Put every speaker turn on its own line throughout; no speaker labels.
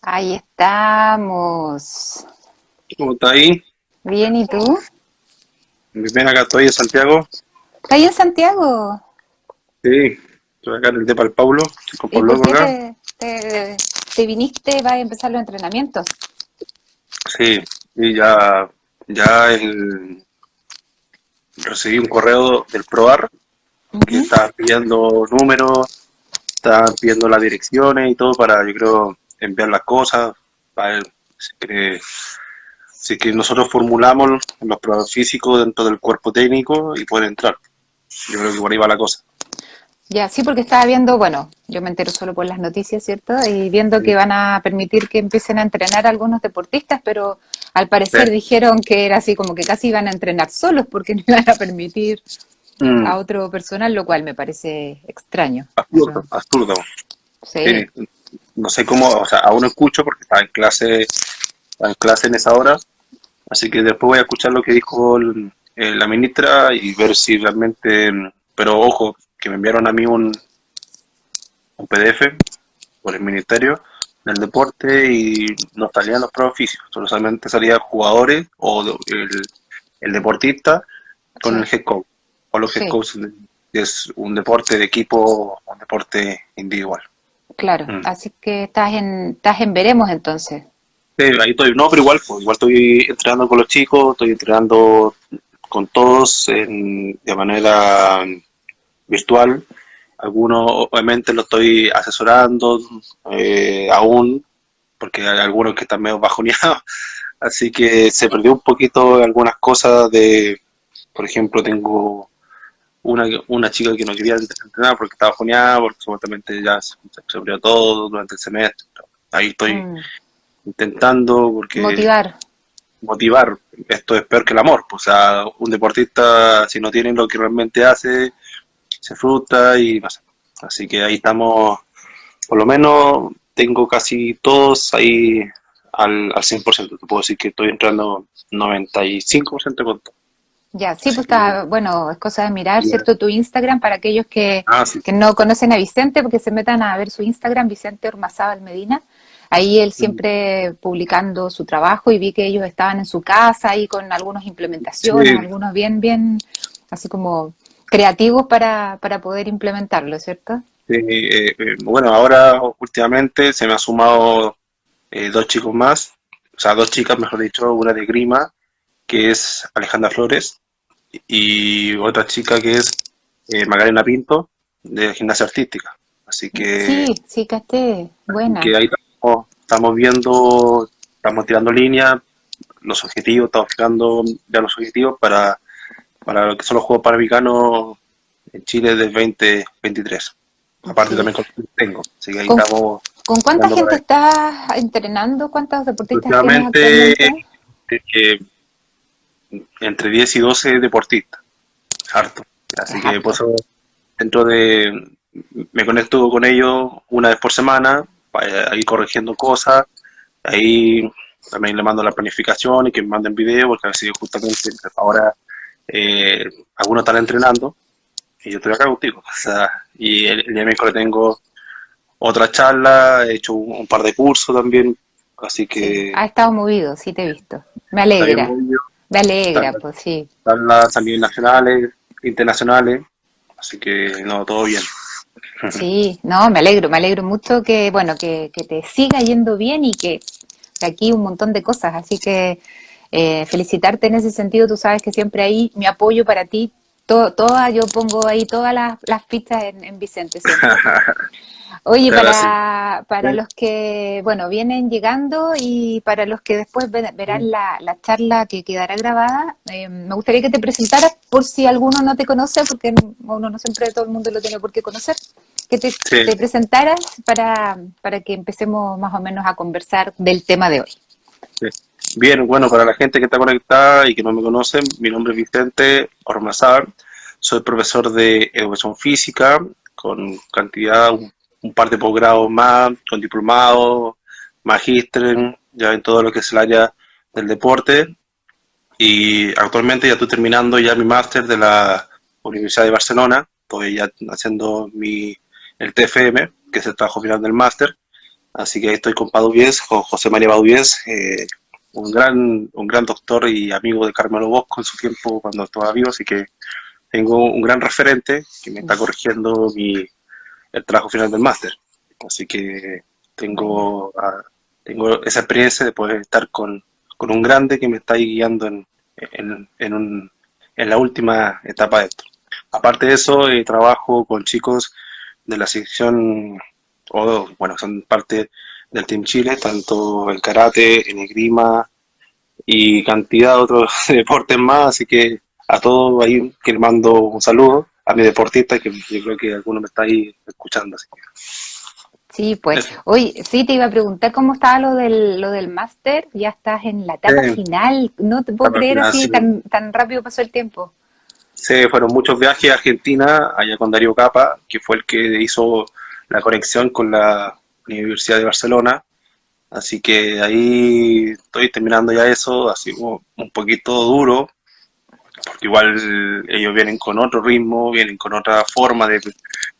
Ahí estamos.
¿Cómo está ahí?
Bien, ¿y tú?
Bien, acá estoy en Santiago.
¿Estás ahí en Santiago?
Sí, estoy acá en el depa del Paulo, estoy con
¿Y por
Pablo
qué
acá.
te viniste? ¿Vas a empezar los entrenamientos?
Sí, y recibí un correo del PROAR que
Ujú.
está pidiendo números, está pidiendo las direcciones y todo para, yo creo, enviar las cosas. Para ver si que nosotros formulamos los pruebas físicos dentro del cuerpo técnico y poder entrar. Yo creo que por ahí va la cosa.
Ya, sí, porque estaba viendo, bueno, yo me entero solo por las noticias, ¿cierto? Y viendo que
Sí.
van a permitir que empiecen a entrenar a algunos deportistas, pero al
Sí.
parecer dijeron que era así como que casi iban a entrenar solos porque no iban a permitir a
Mm,
otro personal, lo cual me parece extraño.
absurdo,
Pero
absurdo. Sí,
sí,
no sé cómo, o sea, aún no escucho porque estaba en clase en esa hora, así que después voy a escuchar lo que dijo la ministra y ver si realmente, pero ojo, que me enviaron a mí un PDF por el Ministerio del Deporte y no salían los pruebas físicos, solamente salían jugadores el deportista con el
sí,
head coach, o los head
sí,
coach, que es un deporte de equipo, un deporte individual.
claro.
Mm.
Así que estás en veremos entonces.
Sí, ahí estoy, no, pero igual, pues, igual estoy entrenando con los chicos, estoy entrenando con todos de manera virtual. Algunos obviamente lo estoy asesorando aún, porque hay algunos que están medio bajoneados, así que se perdió un poquito algunas cosas por ejemplo, tengo una chica que no quería entrenar porque estaba bajoneada, porque supuestamente ya se abrió todo durante el semestre. Ahí estoy
Mm,
intentando, porque
motivar.
motivar, esto es peor que el amor, pues, o sea, un deportista si no tiene lo que realmente hace, se frustra y pasa. Así que ahí estamos, por lo menos tengo casi todos ahí al 100%, te puedo decir que estoy entrando 95% con todo.
Ya, sí,
Así
pues
que,
está, bueno, es cosa de mirar,
bien.
¿cierto? Tu Instagram para aquellos
Sí.
que no conocen a Vicente, porque se metan a ver su Instagram, Vicente Ormazábal Medina. Ahí él
Mm.
siempre publicando su trabajo y vi que ellos estaban en su casa ahí con algunas implementaciones,
Sí,
algunos bien, bien, así como creativos para poder implementarlo, ¿cierto?
sí, bueno, ahora últimamente se me ha sumado dos chicos más, o sea, dos chicas, mejor dicho, una de Grima, que es Alejandra Flores, y otra chica que es Macarena Pinto, de gimnasia artística. Así que,
Sí, sí, Caché,
así
buena.
que ahí estamos viendo, estamos tirando línea, los objetivos, estamos fijando ya los objetivos para lo que son los Juegos Panamericanos en Chile del 2023. Aparte
Sí.
también con los que tengo, así que ahí
¿Con,
estamos
con cuánta
tirando por
gente
ahí.
estás entrenando? ¿Cuántos deportistas tienes
Últimamente
actualmente?
eh, entre 10 y 12 deportistas, harto.
Es
Así que por
harto.
eso dentro de, me conecto con ellos una vez por semana, para ir corrigiendo cosas, ahí también le mando la planificación y que me manden video, porque así justamente ahora algunos están entrenando y yo estoy acá contigo. O sea, y el día miércoles tengo otra charla, he hecho un par de cursos también, así
Sí,
que
ha estado movido, sí te he visto. Me
está bien
alegra,
movido.
me
Están,
alegra, pues sí.
están las a nivel nacionales, internacionales, así que no, todo bien.
Sí, no, me alegro mucho que, bueno, que te siga yendo bien y que de aquí un montón de cosas. Así que felicitarte en ese sentido, tú sabes que siempre ahí mi apoyo para ti, yo pongo ahí todas las fichas en Vicente siempre. Oye,
Muchas gracias.
para los que, bueno, vienen llegando y para los que después verán la charla que quedará grabada, me gustaría que te presentaras por si alguno no te conoce, porque uno no siempre todo el mundo lo tiene por qué conocer, que
Sí,
te presentaras para que empecemos más o menos a conversar del tema de hoy.
sí. Bien, bueno, para la gente que está conectada y que no me conoce, mi nombre es Vicente Ormazar, soy profesor de educación física con cantidad, un par de posgrados más, con diplomado, magíster, ya en todo lo que es el área del deporte. Y actualmente ya estoy terminando ya mi máster de la Universidad de Barcelona. Estoy ya haciendo el TFM, que es el trabajo final del máster. Así que ahí estoy con Padubies, con José María Padubies, un gran doctor y amigo de Carmelo Bosco en su tiempo cuando estaba vivo, así que tengo un gran referente que me está corrigiendo el trabajo final del máster. Así que
Buena.
tengo esa experiencia de poder estar con un grande que me está ahí guiando en la última etapa de esto. Aparte de eso, trabajo con chicos de la sección, o bueno, son parte del Team Chile, tanto en karate, en esgrima y cantidad de otros deportes más, así que a todos ahí que les mando un saludo, a mi deportista, que yo creo que alguno me está ahí escuchando, así que
Sí, pues.
eso.
Oye, sí, te iba a preguntar cómo estaba lo del máster. Ya estás en la etapa
Eh,
final. No te puedo
para
creer
final,
así,
sí.
tan rápido pasó el tiempo.
Se fueron muchos viajes a Argentina, allá con Darío Capa, que fue el que hizo la conexión con la Universidad de Barcelona. Así que ahí estoy terminando ya eso, así como un poquito duro, porque igual ellos vienen con otro ritmo, vienen con otra forma de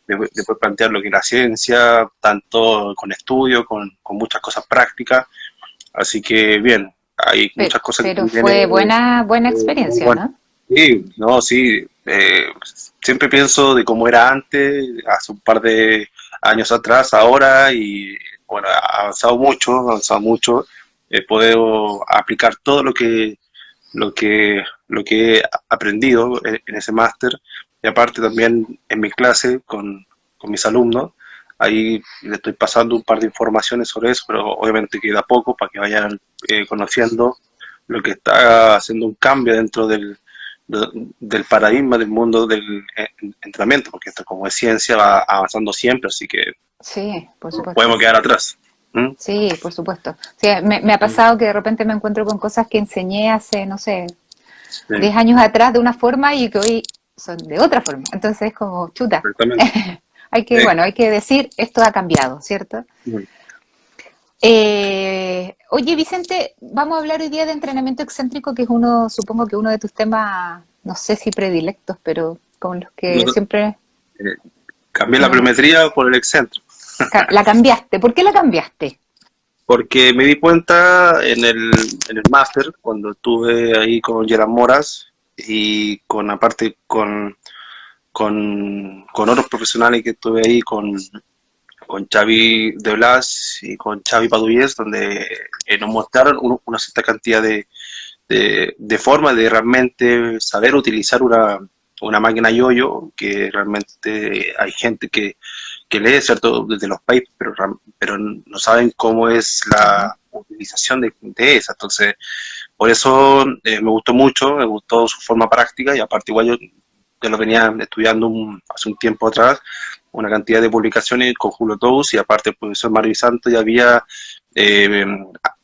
poder plantear lo que es la ciencia, tanto con estudio, con muchas cosas prácticas. Así que bien, hay muchas cosas que
Pero
también
fue buena
muy
experiencia,
buenas.
¿no?
Sí, no, sí. Siempre pienso de cómo era antes, hace un par de años atrás, ahora, y bueno, ha avanzado mucho, ha avanzado mucho. He podido aplicar todo lo que he aprendido en ese máster, y aparte también en mi clase con mis alumnos. Ahí le estoy pasando un par de informaciones sobre eso, pero obviamente queda poco para que vayan conociendo lo que está haciendo un cambio dentro del paradigma del mundo del entrenamiento, porque esto como es ciencia va avanzando siempre, así que
Sí, por
no
supuesto.
podemos quedar atrás. ¿Mm?
Sí, por supuesto. Sí, me ha pasado que de repente me encuentro con cosas que enseñé hace, no sé,
Sí,
10 años atrás de una forma y que hoy son de otra forma. Entonces es como, chuta.
exactamente. Sí.
Hay que decir, esto ha cambiado, ¿cierto?
Mm.
Oye, Vicente, vamos a hablar hoy día de entrenamiento excéntrico, que es uno, supongo que uno de tus temas, no sé si predilectos, pero con los que
No,
siempre
cambié la
me,
pliometría por el excéntrico.
la cambiaste. ¿Por qué la cambiaste?
Porque me di cuenta en el máster, cuando estuve ahí con Gerard Moras y aparte con otros profesionales que estuve ahí, con Xavi de Blas y con Xavi Paduies, donde nos mostraron una cierta cantidad de formas de realmente saber utilizar una máquina yo-yo, que realmente hay gente que lee, ¿cierto?, desde los papers, pero no saben cómo es
Claro.
la utilización de esa. Entonces, por eso me gustó mucho, me gustó su forma práctica y aparte igual yo lo venía estudiando hace un tiempo atrás, una cantidad de publicaciones con Julio Tous y aparte el profesor Mario Santo ya había eh,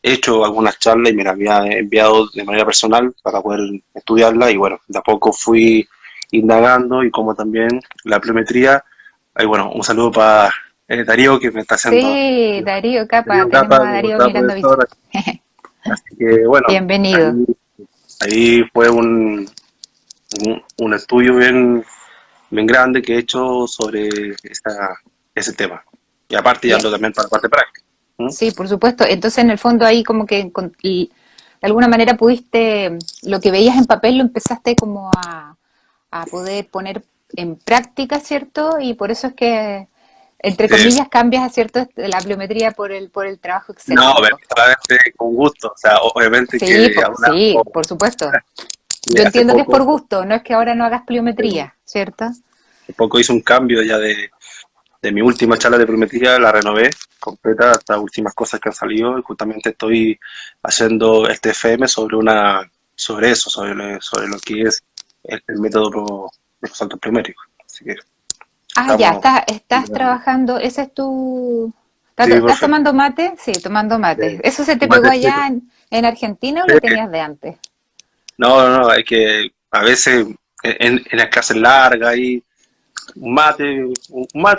hecho algunas charlas y me las había enviado de manera personal para poder estudiarla y bueno, de a poco fui indagando y como también la pliometría. Ahí bueno, un saludo para Darío que me está haciendo
Sí, Darío Capa,
Darío
tenemos
Capa
a
como
Darío
está
mirando
profesor, así que bueno,
Bienvenido.
ahí fue un estudio bien grande que he hecho sobre ese tema. Y aparte ya
Bien.
hablo también para la parte práctica. ¿Mm?
Sí, por supuesto. Entonces, en el fondo ahí como que y de alguna manera pudiste, lo que veías en papel lo empezaste como a poder poner en práctica, ¿cierto? Y por eso es que, entre
Sí.
comillas, cambias, ¿cierto?, la pliometría por el trabajo
No,
excéntrico.
verdaderamente con gusto. O sea, obviamente que
Sí, por supuesto. Yo
hace
entiendo que es por
poco,
gusto, no es que ahora no hagas pliometría, ¿cierto?
hace poco hice un cambio ya de mi última charla de pliometría, la renové completa hasta últimas cosas que han salido y justamente estoy haciendo este FM sobre eso, sobre lo que es el método de los saltos pliométricos. Así que
Ah, ya,
estamos.
estás trabajando, ese es tu...
Sí,
¿Estás
profe.
tomando mate? Sí, tomando mate. ¿Eso se te
Un
pegó
matecito.
allá en Argentina o
Sí.
lo tenías de antes?
No, no, no, hay que a veces en las clases largas ahí un mate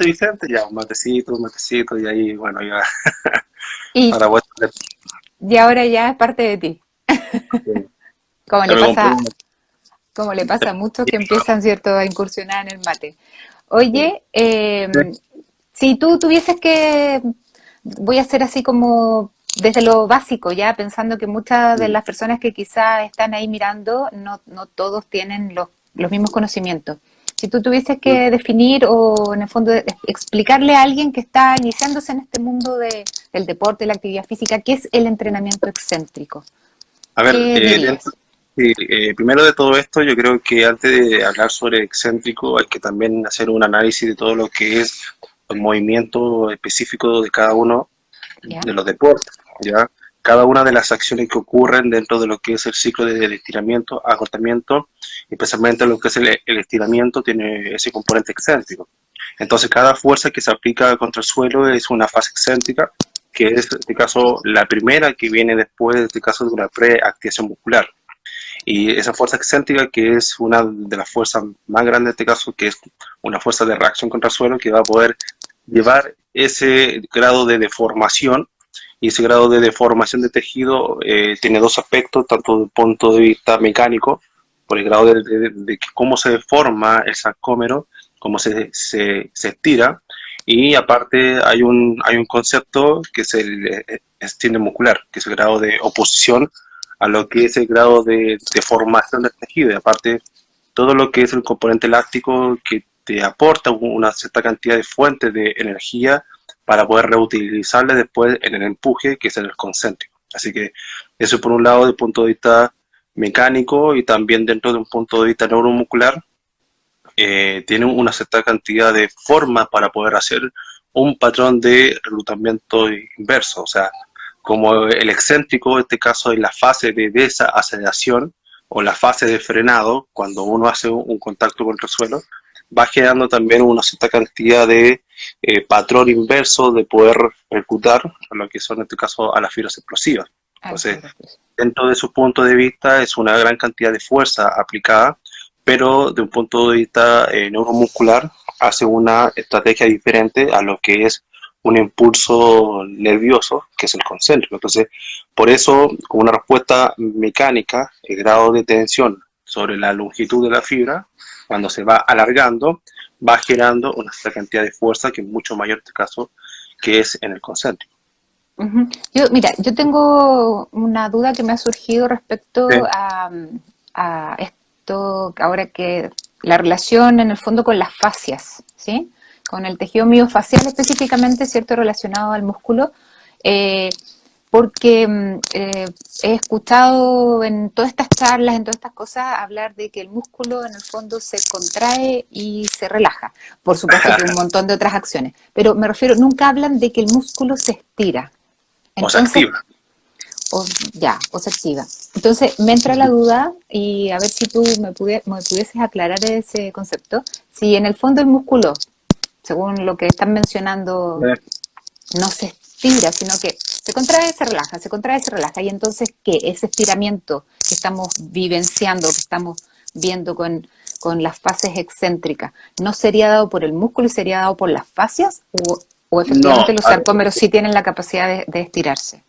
Vicente, ya, un matecito, y ahí, bueno, ya,
Y,
para poder,
y ahora ya es parte de ti, como
ya
le
me compré
pasa,
uno.
como le pasa a muchos que empiezan, ¿cierto?, a incursionar en el mate.
Sí.
Oye, si tú tuvieses que voy a hacer así como desde lo básico, ya pensando que muchas de las personas que quizás están ahí mirando, no todos tienen los mismos conocimientos. Si tú tuvieses que definir o en el fondo explicarle a alguien que está iniciándose en este mundo del deporte, la actividad física, ¿qué es el entrenamiento excéntrico?
A ver,
¿Qué dirías?
sí, primero de todo esto, yo creo que antes de hablar sobre excéntrico hay que también hacer un análisis de todo lo que es el movimiento específico de cada uno
¿Ya?
de los deportes, ¿ya? Cada una de las acciones que ocurren dentro de lo que es el ciclo de estiramiento, agotamiento, especialmente lo que es el estiramiento, tiene ese componente excéntrico. Entonces, cada fuerza que se aplica contra el suelo es una fase excéntrica, que es, en este caso, la primera que viene después, en este caso, de una preactivación muscular. Y esa fuerza excéntrica, que es una de las fuerzas más grandes en este caso, que es una fuerza de reacción contra el suelo, que va a poder llevar ese grado de deformación. Y ese grado de deformación de tejido tiene dos aspectos, tanto desde el punto de vista mecánico, por el grado de cómo se deforma el sarcómero, cómo se estira, y aparte hay un concepto que es el estiramiento muscular, que es el grado de oposición a lo que es el grado de formación del tejido, y aparte todo lo que es el componente elástico que te aporta una cierta cantidad de fuentes de energía para poder reutilizarla después en el empuje, que es en el concéntrico. Así que eso por un lado desde el punto de vista mecánico y también dentro de un punto de vista neuromuscular, tiene una cierta cantidad de formas para poder hacer un patrón de reclutamiento inverso, o sea, como el excéntrico, en este caso es la fase de desaceleración o la fase de frenado, cuando uno hace un contacto con el suelo, va generando también una cierta cantidad de patrón inverso de poder reclutar a lo que son en este caso a las fibras explosivas.
Ah,
Entonces, dentro de su punto de vista es una gran cantidad de fuerza aplicada, pero de un punto de vista neuromuscular hace una estrategia diferente a lo que es un impulso nervioso, que es el concéntrico. Entonces, por eso, como una respuesta mecánica, el grado de tensión sobre la longitud de la fibra, cuando se va alargando, va generando una cierta cantidad de fuerza que es mucho mayor en este caso, que es en el concéntrico.
Ujú. Mira, yo tengo una duda que me ha surgido
Sí.
respecto a esto, ahora que la relación en el fondo con las fascias, ¿sí? Con el tejido miofacial específicamente, ¿cierto? Relacionado al músculo, eh, porque he escuchado en todas estas charlas, en todas estas cosas, hablar de que el músculo en el fondo se contrae y se relaja. Por supuesto que un montón de otras acciones, pero me refiero, nunca hablan de que el músculo se estira.
O se
Entonces,
activa.
o se activa. Entonces, me entra la duda y a ver si tú me pudieses aclarar ese concepto. Si en el fondo el músculo, según lo que están mencionando, no se estira, sino que se contrae, se relaja, se contrae, se relaja. Y entonces, ¿qué? Ese estiramiento que estamos vivenciando, que estamos viendo con las fases excéntricas, ¿no sería dado por el músculo y sería dado por las fascias? ¿O
No,
efectivamente los sarcómeros sí tienen la capacidad de estirarse?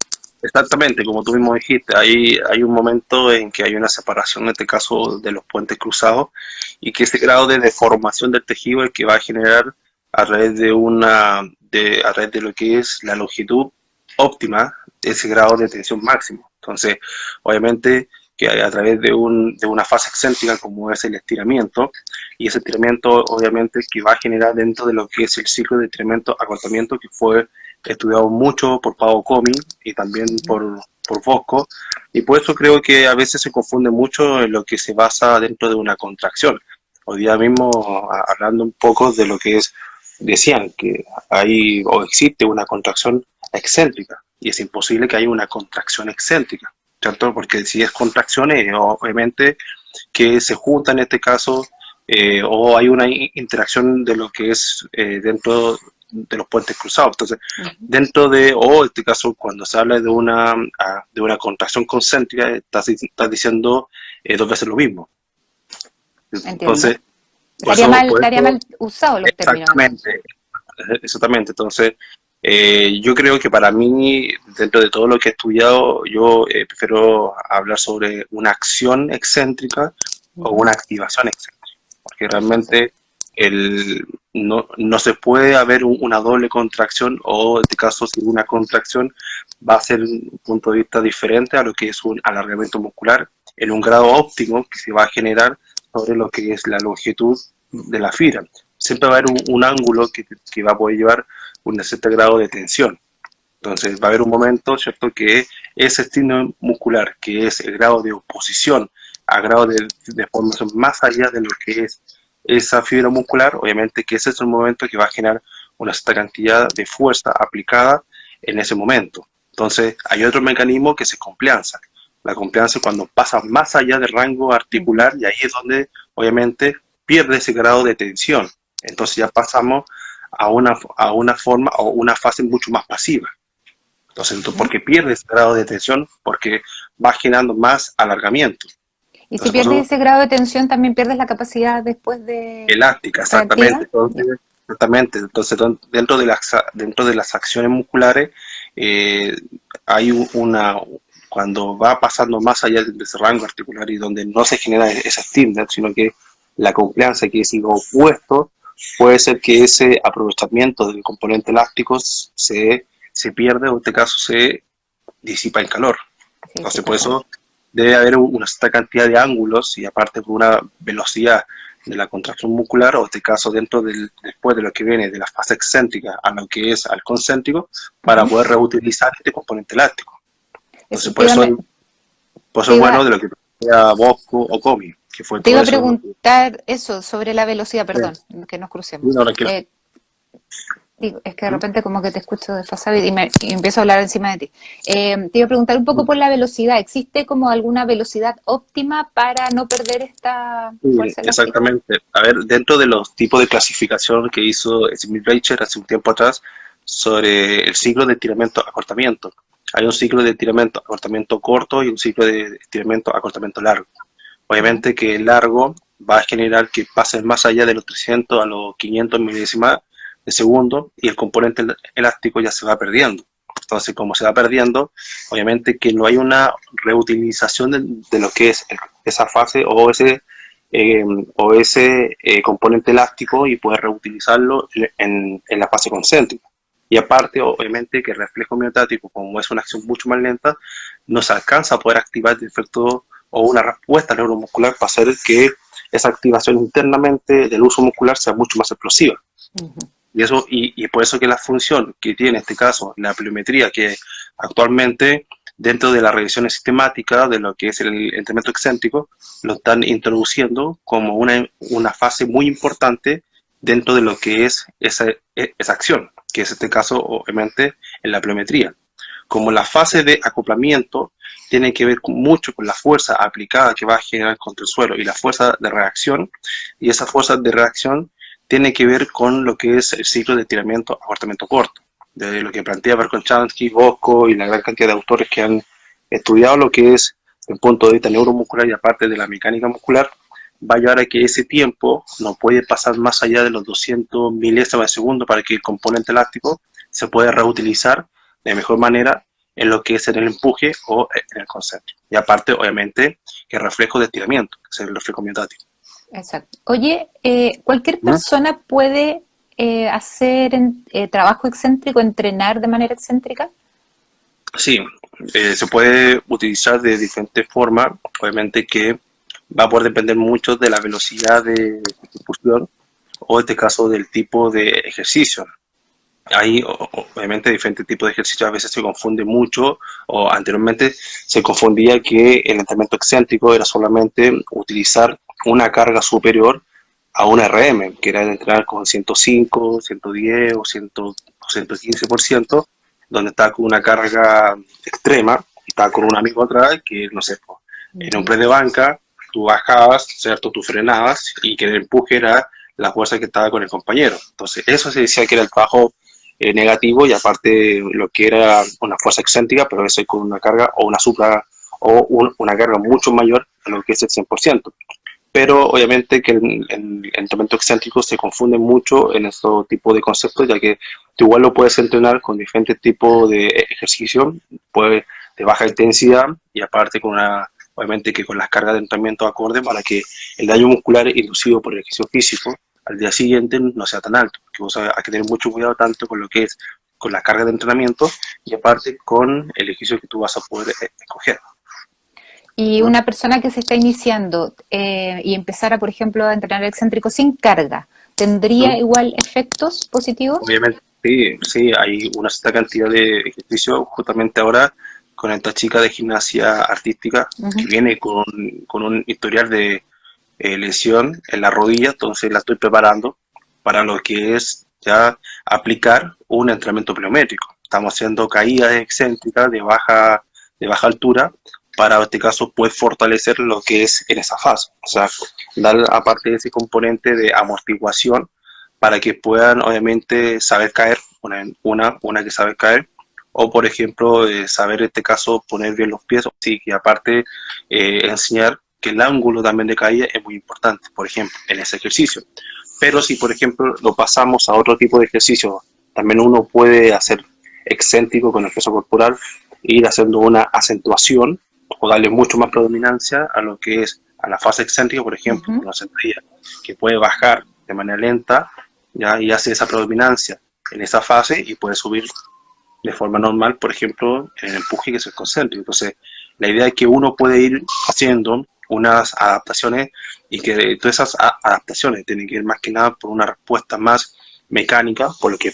exactamente, como tú mismo dijiste, hay un momento en que hay una separación, en este caso de los puentes cruzados, y que ese grado de deformación del tejido es el que va a generar a través a través de lo que es la longitud óptima, ese grado de tensión máximo. Entonces, obviamente que a través de una fase excéntrica como es el estiramiento, y ese estiramiento obviamente que va a generar dentro de lo que es el ciclo de estiramiento-agotamiento que fue estudiado mucho por Pavo Comi y también por Bosco, y por eso creo que a veces se confunde mucho en lo que se basa dentro de una contracción. Hoy día mismo, hablando un poco de lo que es, decían que hay o existe una contracción excéntrica, y es imposible que haya una contracción excéntrica, ¿cierto? Porque si es contracción, obviamente que se junta en este caso, o hay una interacción de lo que es dentro de los puentes cruzados. Entonces, dentro de, o en este caso, cuando se habla de una contracción concéntrica, estás diciendo dos veces lo mismo.
Entiendo.
Entonces, por
Estaría
eso
mal usado los términos entonces.
exactamente, exactamente. Entonces, yo creo que para mí, dentro de todo lo que he estudiado, yo prefiero hablar sobre una acción excéntrica o
Ujú.
una activación excéntrica, porque realmente el, no se puede haber una doble contracción, o en este caso si una contracción va a ser un punto de vista diferente a lo que es un alargamiento muscular en un grado óptimo que se va a generar sobre lo que es la longitud de la fibra. Siempre va a haber un ángulo que va a poder llevar un cierto grado de tensión. Entonces va a haber un momento, ¿cierto?, que ese estímulo muscular, que es el grado de oposición a grado de formación más allá de lo que es esa fibra muscular, obviamente que ese es un momento que va a generar una cierta cantidad de fuerza aplicada en ese momento. Entonces hay otro mecanismo que es complianza. La complianza es cuando pasa más allá del rango articular, y ahí es donde obviamente pierde ese grado de tensión. Entonces ya pasamos a una forma o una fase mucho más pasiva. Entonces, porque pierde ese grado de tensión, porque va generando más alargamiento.
Y si
Entonces, por
pierdes
eso,
ese grado de tensión, también pierdes la capacidad después de
elástica, exactamente.
reactiva. Ya.
Entonces, exactamente. Entonces, dentro de las acciones musculares, eh, hay cuando va pasando más allá de ese rango articular y donde no se genera esa estímulo, sino que la complianza, que es lo opuesto, puede ser que ese aprovechamiento del componente elástico se pierde, o en este caso se disipa en calor.
Sí, sí,
Entonces, por
total.
eso debe haber una cierta cantidad de ángulos, y aparte por una velocidad de la contracción muscular, o en este caso después de lo que viene de la fase excéntrica a lo que es al concéntrico, para
Ujú.
poder reutilizar este componente elástico.
Eso,
Entonces, por eso
te
es
iba,
bueno de lo que decía Bosco o Comi, que fue
te
todo
iba a
eso.
preguntar eso sobre la velocidad,
Sí,
perdón, que nos crucemos.
no, tranquilo.
Eh, Digo, es que de repente como que te escucho desfasado y empiezo a hablar encima de ti. Te iba a preguntar un poco por la velocidad. ¿Existe como alguna velocidad óptima para no perder esta
Sí,
fuerza elástica?
exactamente. A ver, dentro de los tipos de clasificación que hizo Smith-Reicher hace un tiempo atrás sobre el ciclo de estiramiento-acortamiento, hay un ciclo de estiramiento-acortamiento corto y un ciclo de estiramiento-acortamiento largo.
Ya.
Obviamente que el largo va a generar que pase más allá de los 300 a los 500 milésimas de segundo, y el componente elástico ya se va perdiendo. Entonces, como se va perdiendo, obviamente que no hay una reutilización de lo que es esa fase eh, o ese componente elástico, y poder reutilizarlo en la fase concéntrica. Y aparte, obviamente, que el reflejo miotático, como es una acción mucho más lenta, no se alcanza a poder activar el efecto o una respuesta neuromuscular para hacer que esa activación internamente del uso muscular sea mucho más explosiva.
Ujú.
Y por eso que la función que tiene en este caso la pliometría, que actualmente dentro de las revisiones sistemáticas de lo que es el entrenamiento excéntrico, lo están introduciendo como una fase muy importante dentro de lo que es esa acción, que es este caso obviamente en la pliometría. Como la fase de acoplamiento tiene que ver mucho con la fuerza aplicada que va a generar contra el suelo y la fuerza de reacción, y esa fuerza de reacción tiene que ver con lo que es el ciclo de estiramiento acortamiento corto, de lo que plantea Verkhoshansky, Bosco y la gran cantidad de autores que han estudiado lo que es el punto de vista neuromuscular y aparte de la mecánica muscular, va a llevar a que ese tiempo no puede pasar más allá de los 200 milésimas de segundo para que el componente elástico se pueda reutilizar de mejor manera en lo que es en el empuje o en el concéntrico. Y aparte, obviamente, que el reflejo de estiramiento, que es el reflejo miotático.
Exacto. Oye, ¿cualquier
¿Mm?
persona puede hacer trabajo excéntrico, entrenar de manera excéntrica?
Sí, se puede utilizar de diferentes formas, obviamente que va a poder depender mucho de la velocidad de ejecución, o en este caso del tipo de ejercicio. Hay obviamente diferentes tipos de ejercicios, a veces se confunde mucho, o anteriormente se confundía que el entrenamiento excéntrico era solamente utilizar una carga superior a un RM, que era el entrenar con 105, 110 o 100, o 115%, donde estaba con una carga extrema, y estaba con un amigo atrás que, no sé, en un
Ujú.
press de banca, tú bajabas, ¿cierto? Tú frenabas, y que el empuje era la fuerza que estaba con el compañero. Entonces, eso se decía que era el trabajo negativo, y aparte lo que era una fuerza excéntrica, pero eso con una carga o una supra o una carga mucho mayor a lo que es el 100%. Pero obviamente que el entrenamiento excéntrico se confunde mucho en este tipo de conceptos, ya que tú igual lo puedes entrenar con diferentes tipos de ejercicio, puede, de baja intensidad, y aparte obviamente que con las cargas de entrenamiento acorde, para que el daño muscular inducido por el ejercicio físico al día siguiente no sea tan alto, porque hay que tener mucho cuidado tanto con lo que es con la carga de entrenamiento y aparte con el ejercicio que tú vas a poder escoger.
Y
¿No?
una persona que se está iniciando y empezara, por ejemplo, a entrenar excéntrico sin carga, ¿tendría
¿No?
igual efectos positivos?
Obviamente, sí, sí, hay una cierta cantidad de ejercicio justamente ahora con esta chica de gimnasia artística que
Ujú.
viene con un historial de lesión en la rodilla, entonces la estoy preparando para lo que es ya aplicar un entrenamiento pliométrico. Estamos haciendo caídas excéntricas de baja altura para, en este caso, poder fortalecer lo que es en esa fase. O sea, dar aparte de ese componente de amortiguación para que puedan, obviamente, saber caer, una que sabe caer, o por ejemplo, saber en este caso poner bien los pies, sí, y aparte enseñar que el ángulo también de caída es muy importante, por ejemplo, en ese ejercicio. Pero si, por ejemplo, lo pasamos a otro tipo de ejercicio, también uno puede hacer excéntrico con el peso corporal, ir haciendo una acentuación o darle mucho más predominancia a lo que es a la fase excéntrica, por ejemplo,
Ujú.
una sentadilla que puede bajar de manera lenta, ¿ya? Y hace esa predominancia en esa fase y puede subir de forma normal, por ejemplo, en el empuje que es el concéntrico. Entonces, la idea es que uno puede ir haciendo unas adaptaciones y que todas esas adaptaciones tienen que ir más que nada por una respuesta más mecánica, por lo que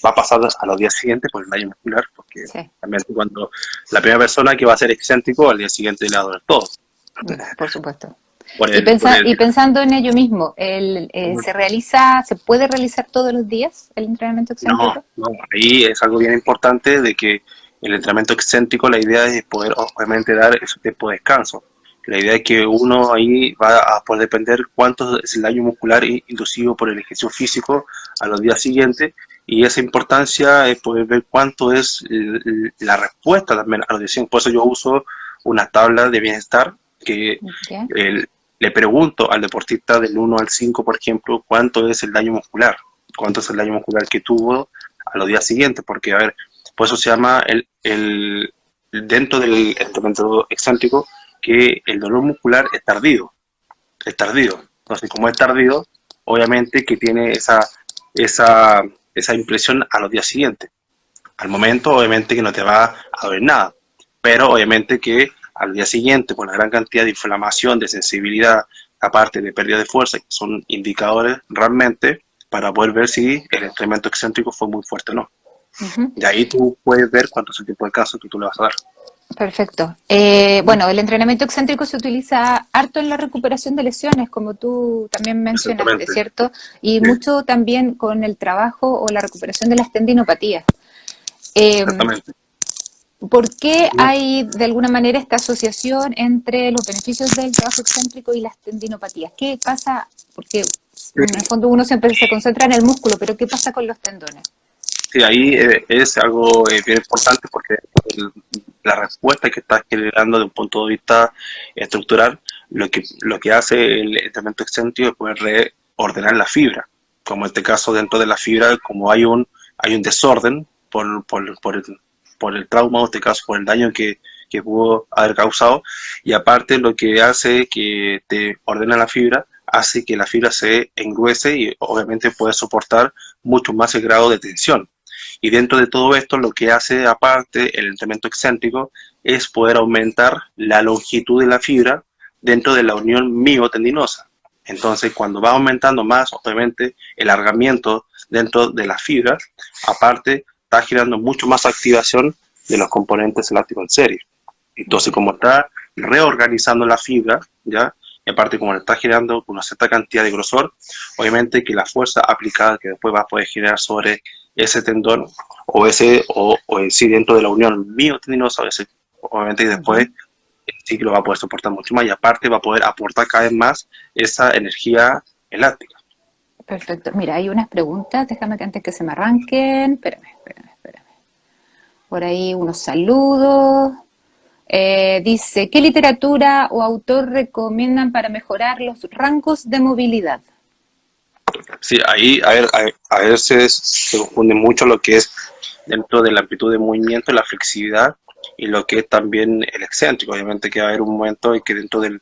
va a pasar a los días siguientes por el daño muscular, porque
Sí,
también cuando la primera persona que va a ser excéntrico al día siguiente le va a doler todo.
por supuesto.
Por
Y,
el, por el,
y pensando en ello mismo, ¿se puede realizar todos los días el entrenamiento
No,
excéntrico?
no, ahí es algo bien importante de que el entrenamiento excéntrico, la idea es poder obviamente dar ese tiempo de descanso. La idea es que uno ahí va a poder depender cuánto es el daño muscular inducido por el ejercicio físico a los días siguientes y esa importancia es poder ver cuánto es la respuesta también a los días siguientes. Por eso yo uso una tabla de bienestar que
¿Ya?
el, le pregunto al deportista del 1 al 5, por ejemplo, cuánto es el daño muscular, cuánto es el daño muscular que tuvo a los días siguientes, porque, a ver, por eso se llama dentro del entrenamiento excéntrico, que el dolor muscular es tardío, es tardío. Entonces, como es tardío, obviamente que tiene esa, esa impresión a los días siguientes. Al momento, obviamente que no te va a doler nada, pero obviamente que al día siguiente, por la gran cantidad de inflamación, de sensibilidad, aparte de pérdida de fuerza, que son indicadores realmente para poder ver si el entrenamiento excéntrico fue muy fuerte o no.
Ujú.
Y ahí tú puedes ver cuánto es el tiempo de descanso que tú le vas a dar.
Perfecto. Bueno, el entrenamiento excéntrico se utiliza harto en la recuperación de lesiones, como tú también mencionaste,
Exactamente,
¿cierto? Y
sí,
mucho también con el trabajo o la recuperación de las tendinopatías. Eh,
exactamente.
¿Por qué hay de alguna manera esta asociación entre los beneficios del trabajo excéntrico y las tendinopatías? ¿Qué pasa? Porque en el fondo uno siempre se concentra en el músculo, pero ¿qué pasa con los tendones?
Sí, ahí es algo bien importante porque la respuesta que estás generando de un punto de vista estructural, lo que hace el entrenamiento excéntrico es poder reordenar la fibra. Como en este caso, dentro de la fibra, como hay un desorden por el trauma, o en este caso por el daño que pudo haber causado, y aparte lo que hace que te ordena la fibra, hace que la fibra se engruese y obviamente puede soportar mucho más el grado de tensión. Y dentro de todo esto, lo que hace aparte el entrenamiento excéntrico es poder aumentar la longitud de la fibra dentro de la unión miotendinosa. Entonces, cuando va aumentando más, obviamente, el alargamiento dentro de la fibra, aparte, está generando mucho más activación de los componentes elásticos en serie. Entonces, como está reorganizando la fibra, ¿ya? Y aparte, como le está generando una cierta cantidad de grosor, obviamente que la fuerza aplicada que después va a poder generar sobre ese tendón o en sí dentro de la unión miotendinosa, obviamente que después
Ujú.
sí que lo va a poder soportar mucho más y aparte va a poder aportar cada vez más esa energía elástica.
Perfecto. Mira, hay unas preguntas, déjame que antes que se me arranquen. Espérame. Por ahí unos saludos. Dice, ¿qué literatura o autor recomiendan para mejorar los rangos de movilidad?
Sí, ahí a veces se confunde mucho lo que es dentro de la amplitud de movimiento, la flexibilidad y lo que es también el excéntrico. Obviamente que va a haber un momento en que dentro de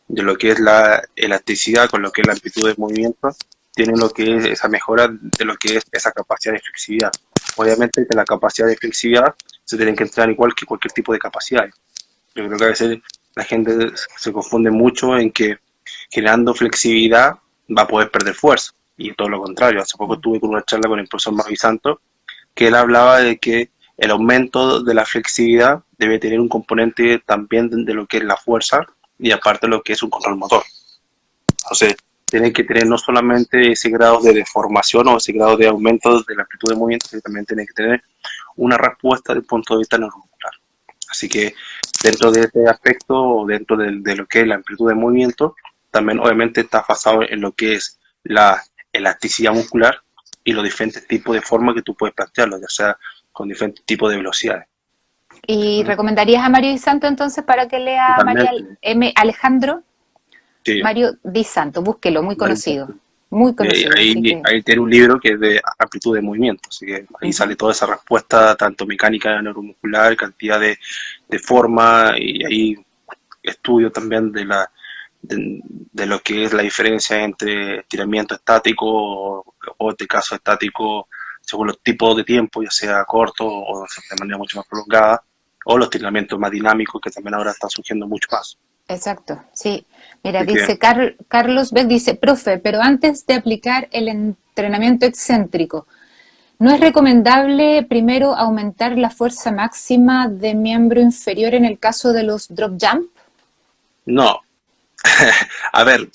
lo que es la elasticidad con lo que es la amplitud de movimiento, tiene lo que es esa mejora de lo que es esa capacidad de flexibilidad. Obviamente que la capacidad de flexibilidad se tiene que entrenar igual que cualquier tipo de capacidad. Yo creo que a veces la gente se confunde mucho en que generando flexibilidad va a poder perder fuerza. Y todo lo contrario. Hace poco estuve con una charla con el profesor Mavi Santos, que él hablaba de que el aumento de la flexibilidad debe tener un componente también de lo que es la fuerza y aparte lo que es un control motor. Entonces, tiene que tener no solamente ese grado de deformación o ese grado de aumento de la amplitud de movimiento, sino también tiene que tener una respuesta desde el punto de vista neuromuscular. Así que dentro de este aspecto, o dentro de lo que es la amplitud de movimiento, también obviamente está basado en lo que es la elasticidad muscular y los diferentes tipos de formas que tú puedes plantearlo, ya sea con diferentes tipos de velocidades.
¿Y
¿Mm?
recomendarías a Mario Di Santo entonces para que lea María
Totalmente.
M. Alejandro?
Sí.
Mario Di Santo, búsquelo, muy conocido, así que...
Ahí tiene un libro que es de amplitud de movimiento, así que ahí sale toda esa respuesta, tanto mecánica neuromuscular, cantidad de forma, y ahí estudio también de lo que es la diferencia entre estiramiento estático o este caso estático según los tipos de tiempo, ya sea corto o de manera mucho más prolongada, o los estiramientos más dinámicos que también ahora están surgiendo mucho más.
Exacto, sí. Mira,
Así que
dice Carlos Beck, dice, profe, pero antes de aplicar el entrenamiento excéntrico, ¿no es recomendable primero aumentar la fuerza máxima de miembro inferior en el caso de los drop jump?
no. A ver,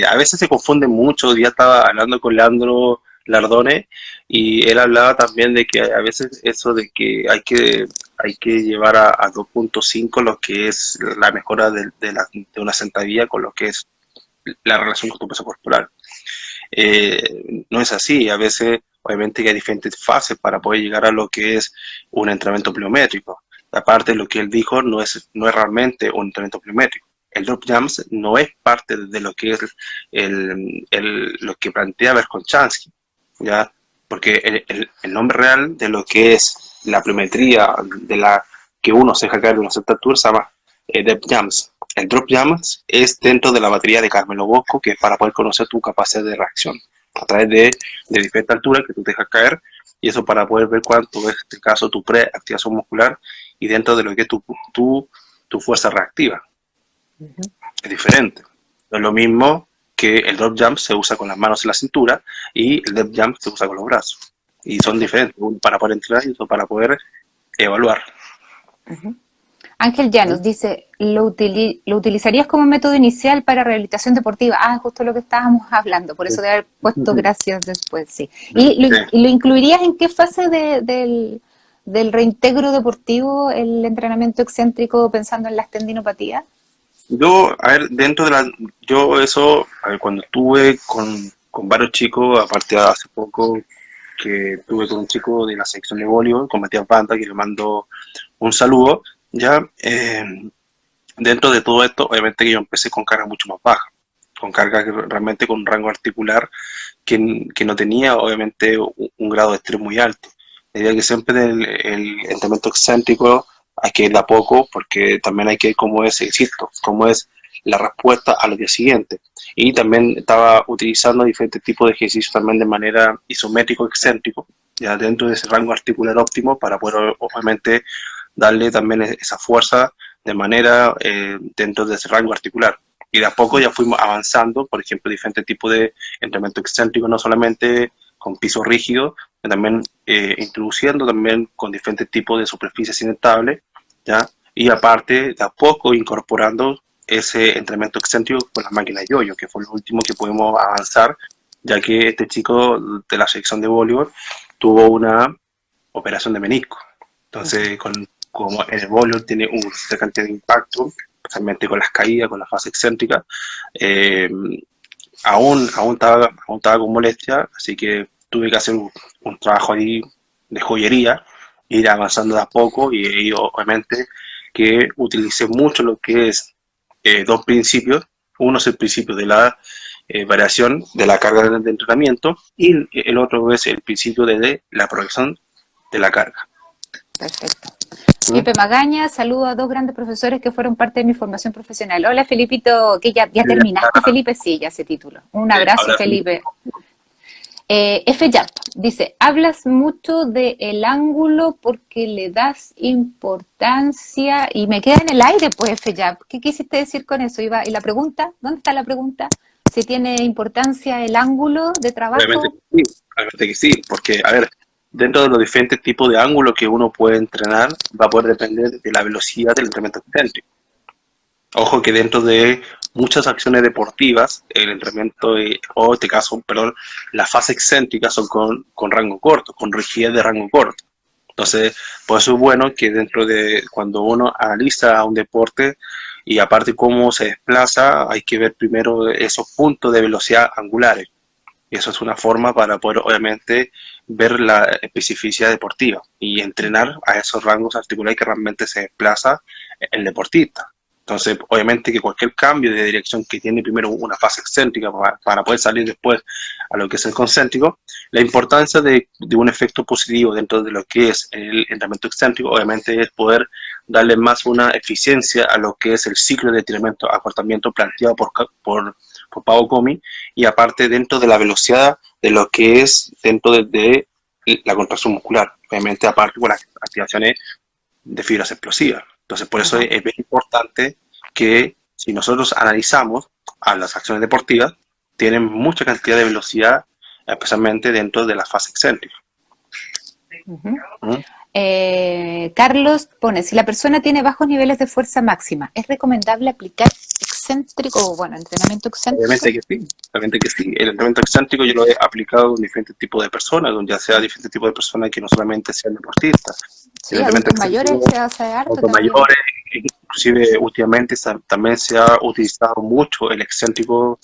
a veces se confunde mucho. Hoy día estaba hablando con Leandro Lardone y él hablaba también de que a veces eso de que hay que llevar a 2.5 lo que es la mejora de una sentadilla con lo que es la relación con tu peso corporal. No es así. A veces, obviamente, que hay diferentes fases para poder llegar a lo que es un entrenamiento pliométrico. Aparte, lo que él dijo no es realmente un entrenamiento pliométrico. El drop jumps no es parte de lo que es lo que plantea Verkhoshansky, ¿ya? Porque el nombre real de lo que es la pliometría de la que uno se deja caer de una cierta altura se llama drop jumps. El drop jumps es dentro de la batería de Carmelo Bosco, que es para poder conocer tu capacidad de reacción a través de diferentes alturas que tú te dejas caer, y eso para poder ver cuánto es, en este caso, tu preactivación muscular y dentro de lo que es tu fuerza reactiva. Es diferente. No es lo mismo que el drop jump se usa con las manos en la cintura y el drop jump se usa con los brazos. Y son diferentes, uno para poder entrenar y otro para poder evaluar.
Ángel Llanos dice, ¿lo utilizarías como método inicial para rehabilitación deportiva? Ah, justo lo que estábamos hablando, por eso de haber puesto gracias después, sí. ¿Y lo incluirías en qué fase del reintegro deportivo el entrenamiento excéntrico pensando en las tendinopatías?
Yo, a ver, yo eso, a ver, cuando estuve con varios chicos, aparte hace poco que estuve con un chico de la sección de voleibol, con Matías Banda, que le mando un saludo, ya, dentro de todo esto, obviamente que yo empecé con carga mucho más baja, con carga que realmente con un rango articular que no tenía, obviamente, un grado de estrés muy alto. Diría que siempre el entrenamiento excéntrico hay que ir de a poco porque también hay que ir como es, insisto, como es la respuesta a los días siguientes. Y también estaba utilizando diferentes tipos de ejercicios también de manera isométrico excéntrico, ya dentro de ese rango articular óptimo para poder obviamente darle también esa fuerza de manera dentro de ese rango articular. Y de a poco ya fuimos avanzando, por ejemplo, diferentes tipos de entrenamiento excéntrico, no solamente con piso rígido, sino también introduciendo también con diferentes tipos de superficies inestables, ¿ya? Y aparte, de a poco incorporando ese entrenamiento excéntrico con las máquinas yo-yo, que fue lo último que pudimos avanzar, ya que este chico de la sección de voleibol tuvo una operación de menisco. Entonces, como en el voleibol tiene una cantidad de impacto, especialmente con las caídas, con la fase excéntrica, eh, aún estaba con molestia, así que tuve que hacer un trabajo ahí de joyería, ir avanzando de a poco y obviamente que utilicé mucho lo que es dos principios. Uno es el principio de la variación de la carga de entrenamiento y el otro es el principio de la progresión de la carga.
Perfecto.
¿Mm?
Felipe Magaña, saludo a dos grandes profesores que fueron parte de mi formación profesional. Hola, Felipito, que ya terminaste, Felipe, sí, ya se título. Un abrazo,
Ahora sí,
Felipe. FYAP dice, hablas mucho del ángulo porque le das importancia y me queda en el aire, pues FYAP. ¿Qué quisiste decir con eso, Iba? ¿Y la pregunta? ¿Dónde está la pregunta? Si tiene importancia el ángulo de
Obviamente
trabajo.
que sí, obviamente que sí, porque, a ver, dentro de los diferentes tipos de ángulos que uno puede entrenar, va a poder depender de la velocidad del entrenamiento excéntrico. Ojo que dentro de muchas acciones deportivas, el entrenamiento, o en este caso, perdón, las fases excéntricas son con rango corto, con rigidez de rango corto. Entonces, por eso es bueno que dentro de cuando uno analiza un deporte y aparte cómo se desplaza, hay que ver primero esos puntos de velocidad angulares. Y eso es una forma para poder, obviamente, ver la especificidad deportiva y entrenar a esos rangos articulares que realmente se desplaza el deportista. Entonces, obviamente que cualquier cambio de dirección que tiene primero una fase excéntrica para poder salir después a lo que es el concéntrico, la importancia de un efecto positivo dentro de lo que es el entrenamiento excéntrico, obviamente es poder darle más una eficiencia a lo que es el ciclo de entrenamiento, acortamiento planteado por Pau Comi, y aparte dentro de la velocidad de lo que es dentro de la contracción muscular, obviamente aparte con las activaciones de fibras explosivas. Entonces, por eso
Ajá.
es bien importante que si nosotros analizamos a las acciones deportivas, tienen mucha cantidad de velocidad, especialmente dentro de la fase excéntrica.
Uh-huh.
¿Mm?
Carlos pone, si la persona tiene bajos niveles de fuerza máxima, ¿es recomendable aplicar excéntrico o, bueno, entrenamiento excéntrico?
Obviamente que sí, obviamente que sí. El entrenamiento excéntrico yo lo he aplicado en diferentes tipos de personas, ya sea diferentes tipos de personas que no solamente sean deportistas. El
Sí,
entrenamiento
adultos mayores
excéntrico,
se hace harto
autos
también.
mayores, inclusive últimamente también se ha utilizado mucho el excéntrico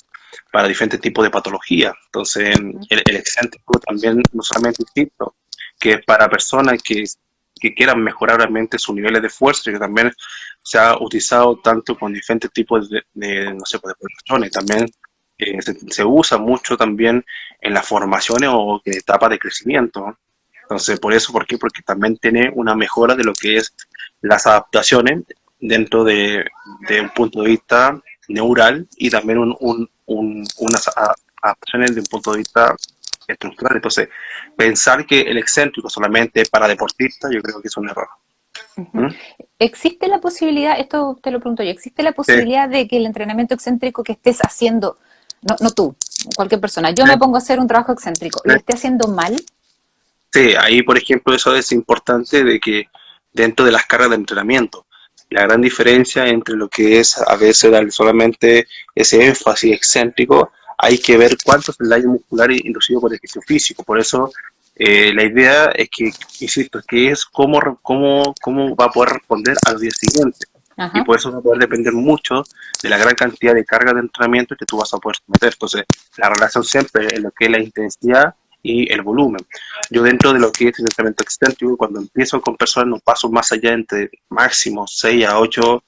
para diferentes tipos de patologías. Entonces, el excéntrico también no solamente, insisto, que es para personas que quieran mejorar realmente sus niveles de fuerza, que también se ha utilizado tanto con diferentes tipos no sé, pues, de progresiones. También se usa mucho también en las formaciones o en etapas de crecimiento, ¿no? Entonces, por eso, ¿por qué? Porque también tiene una mejora de lo que es las adaptaciones dentro de un punto de vista neural y también unas adaptaciones de un punto de vista estructural. Entonces, pensar que el excéntrico solamente es para deportistas, yo creo que es un error.
Uh-huh.
¿Mm?
¿Existe la posibilidad, esto te lo pregunto yo, ¿existe la
Sí,
posibilidad de que el entrenamiento excéntrico que estés haciendo, no tú, cualquier persona, yo
sí,
me pongo a hacer un trabajo excéntrico,
sí.
lo esté haciendo mal?
Sí, ahí, por ejemplo, eso es importante de que dentro de las cargas de entrenamiento, la gran diferencia entre lo que es a veces dar solamente ese énfasis excéntrico, hay que ver cuánto es el daño muscular inducido por el ejercicio físico. Por eso, la idea es que, insisto, que es cómo va a poder responder a los días siguientes. Y
Ajá.
por eso va a poder depender mucho de la gran cantidad de cargas de entrenamiento que tú vas a poder someter. Entonces, la relación siempre en lo que es la intensidad y el volumen. Yo dentro de lo que es el entrenamiento excéntrico, cuando empiezo con personas no paso más allá entre máximo 6 a 8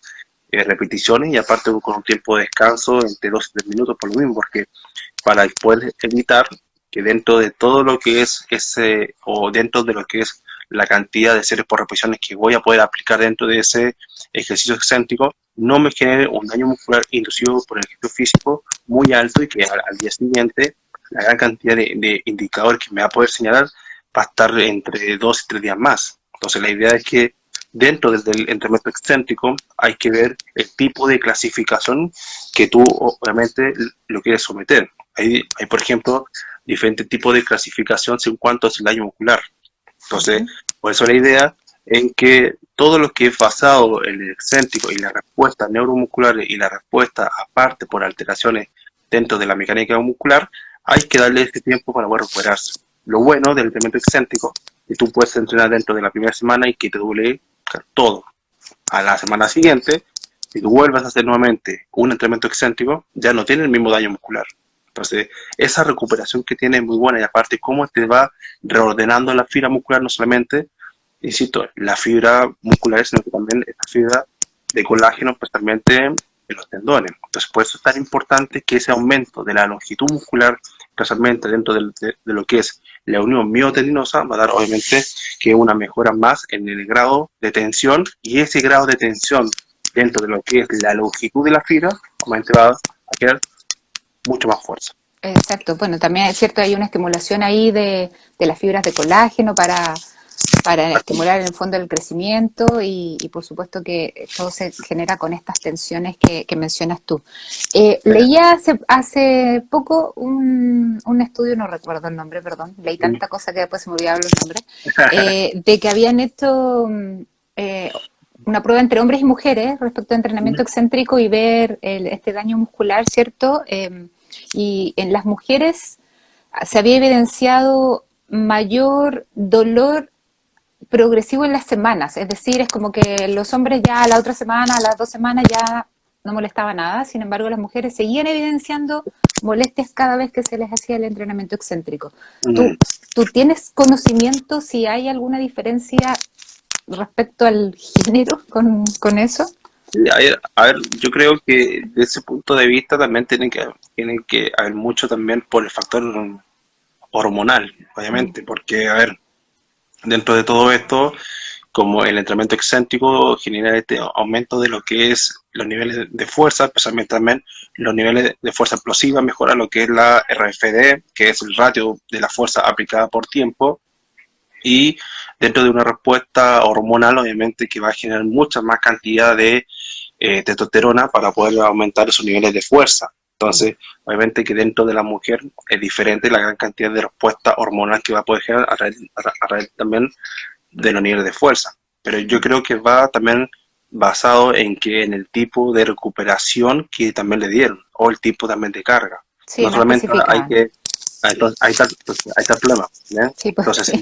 repeticiones y aparte con un tiempo de descanso entre 2 y 3 minutos por lo mismo, porque para poder evitar que dentro de todo lo que es ese, o dentro de lo que es la cantidad de series por repeticiones que voy a poder aplicar dentro de ese ejercicio excéntrico, no me genere un daño muscular inducido por el ejercicio físico muy alto y que al día siguiente la gran cantidad de indicadores que me va a poder señalar va a estar entre 2 y 3 días más. Entonces la idea es que dentro del entrenamiento excéntrico hay que ver el tipo de clasificación que tú obviamente lo quieres someter. Hay por ejemplo, diferentes tipos de clasificación según cuánto es el daño muscular. Entonces,
Uh-huh.
por eso la idea en que todo lo que es basado en el excéntrico y la respuesta neuromuscular y la respuesta aparte por alteraciones dentro de la mecánica muscular, hay que darle este tiempo para poder recuperarse. Lo bueno del entrenamiento excéntrico es que tú puedes entrenar dentro de la primera semana y que te duele todo. A la semana siguiente, si tú vuelves a hacer nuevamente un entrenamiento excéntrico, ya no tiene el mismo daño muscular. Entonces, esa recuperación que tiene es muy buena y aparte cómo te va reordenando la fibra muscular, no solamente, insisto, la fibra muscular, sino que también la fibra de colágeno, especialmente en los tendones. Entonces, por eso es tan importante que ese aumento de la longitud muscular, especialmente dentro de lo que es la unión miotendinosa, va a dar obviamente que una mejora más en el grado de tensión y ese grado de tensión dentro de lo que es la longitud de la fibra, obviamente va a quedar mucho más fuerza.
Exacto. Bueno, también es cierto, hay una estimulación ahí de las fibras de colágeno para estimular en el fondo el crecimiento y por supuesto que todo se genera con estas tensiones que mencionas tú. Leía hace poco un estudio, no recuerdo el nombre, perdón, leí tanta cosa que después se me olvidaron los nombres, de que habían hecho eh, una prueba entre hombres y mujeres respecto a entrenamiento excéntrico y ver este daño muscular, ¿cierto? Y en las mujeres se había evidenciado mayor dolor progresivo en las semanas, es decir, es como que los hombres ya a la otra semana, a las 2 semanas ya no molestaba nada, sin embargo las mujeres seguían evidenciando molestias cada vez que se les hacía el entrenamiento excéntrico. ¿Tú,
Mm.
tú tienes conocimiento si hay alguna diferencia respecto al género con eso?
Sí, a ver, yo creo que de ese punto de vista también tiene que haber mucho también por el factor hormonal,
Mm,
obviamente, porque, a ver, dentro de todo esto, como el entrenamiento excéntrico genera este aumento de lo que es los niveles de fuerza, especialmente también los niveles de fuerza explosiva, mejora lo que es la RFD, que es el ratio de la fuerza aplicada por tiempo, y dentro de una respuesta hormonal, obviamente, que va a generar mucha más cantidad de testosterona para poder aumentar esos niveles de fuerza.
mm,
Entonces, obviamente que dentro de la mujer es diferente la gran cantidad de respuesta hormonal que va a poder generar a raíz también de los niveles de fuerza. Pero yo creo que va también basado en que en el tipo de recuperación que también le dieron, o el tipo también de carga.
sí,
No
no
solamente hay
especificaban.
que, entonces, ahí está el problema, ¿ya?
Sí, pues
Entonces,
sí.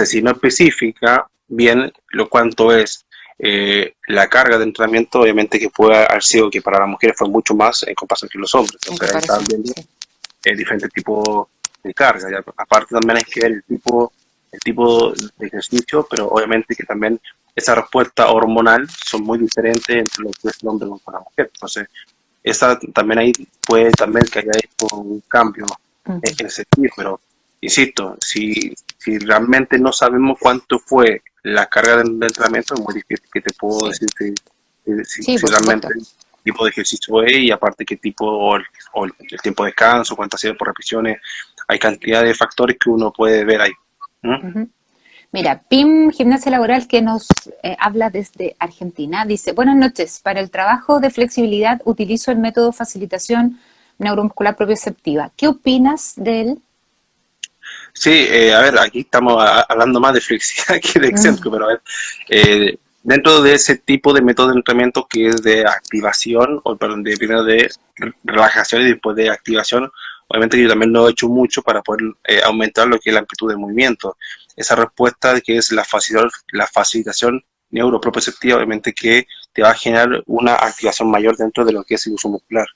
si no especifica bien lo cuánto es la carga de entrenamiento, obviamente que puede haber sido que para las mujeres fue mucho más en comparación que los hombres.
En
Entonces ahí están
comparación,
viendo
sí.
diferentes tipos de carga. ¿Ya? Aparte también hay que ver el tipo de ejercicio, pero obviamente que también esa respuesta hormonal son muy diferentes entre lo que es el hombre con la mujer. Entonces, esa también ahí puede también que haya hecho un cambio
Ujú.
en ese sentido, pero insisto, si realmente no sabemos cuánto fue la carga de entrenamiento, es muy difícil que te puedo
Sí,
decir
sí,
si
por
realmente
supuesto.
el tipo de ejercicio es y aparte qué tipo o el tiempo de descanso, cuántas series por repeticiones, hay cantidad de factores que uno puede ver ahí. ¿Mm?
Ujú. Mira, PIM Gimnasia Laboral que nos habla desde Argentina, dice, buenas noches, para el trabajo de flexibilidad utilizo el método facilitación neuromuscular propioceptiva. ¿Qué opinas de él?
Sí, a ver, aquí estamos hablando más de flexibilidad que de
Mm,
excéntrico, pero a ver, dentro de ese tipo de método de entrenamiento que es de activación, o perdón, de primero de relajación y después de activación, obviamente yo también lo he hecho mucho para poder aumentar lo que es la amplitud de movimiento. Esa respuesta que es la facilitación neuroproprioceptiva, obviamente que te va a generar una activación mayor dentro de lo que es el uso muscular.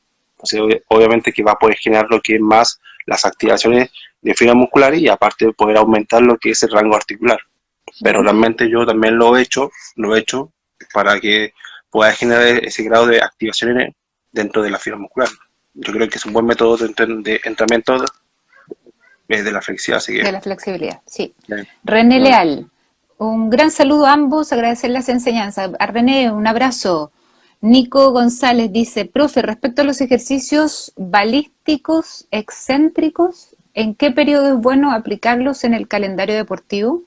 Entonces, obviamente que va a poder generar lo que es más las activaciones de fibras musculares y aparte de poder aumentar lo que es el rango articular. Pero
ujú.
realmente yo también lo he hecho para que pueda generar ese grado de activación dentro de la fibra muscular. Yo creo que es un buen método de entrenamiento de la flexibilidad, así que
De la flexibilidad, sí. René
eh,
Leal, un gran saludo a ambos, agradecer las enseñanzas. A René, un abrazo. Nico González dice, profe, respecto a los ejercicios balísticos excéntricos, ¿en qué periodo es bueno aplicarlos en el calendario deportivo?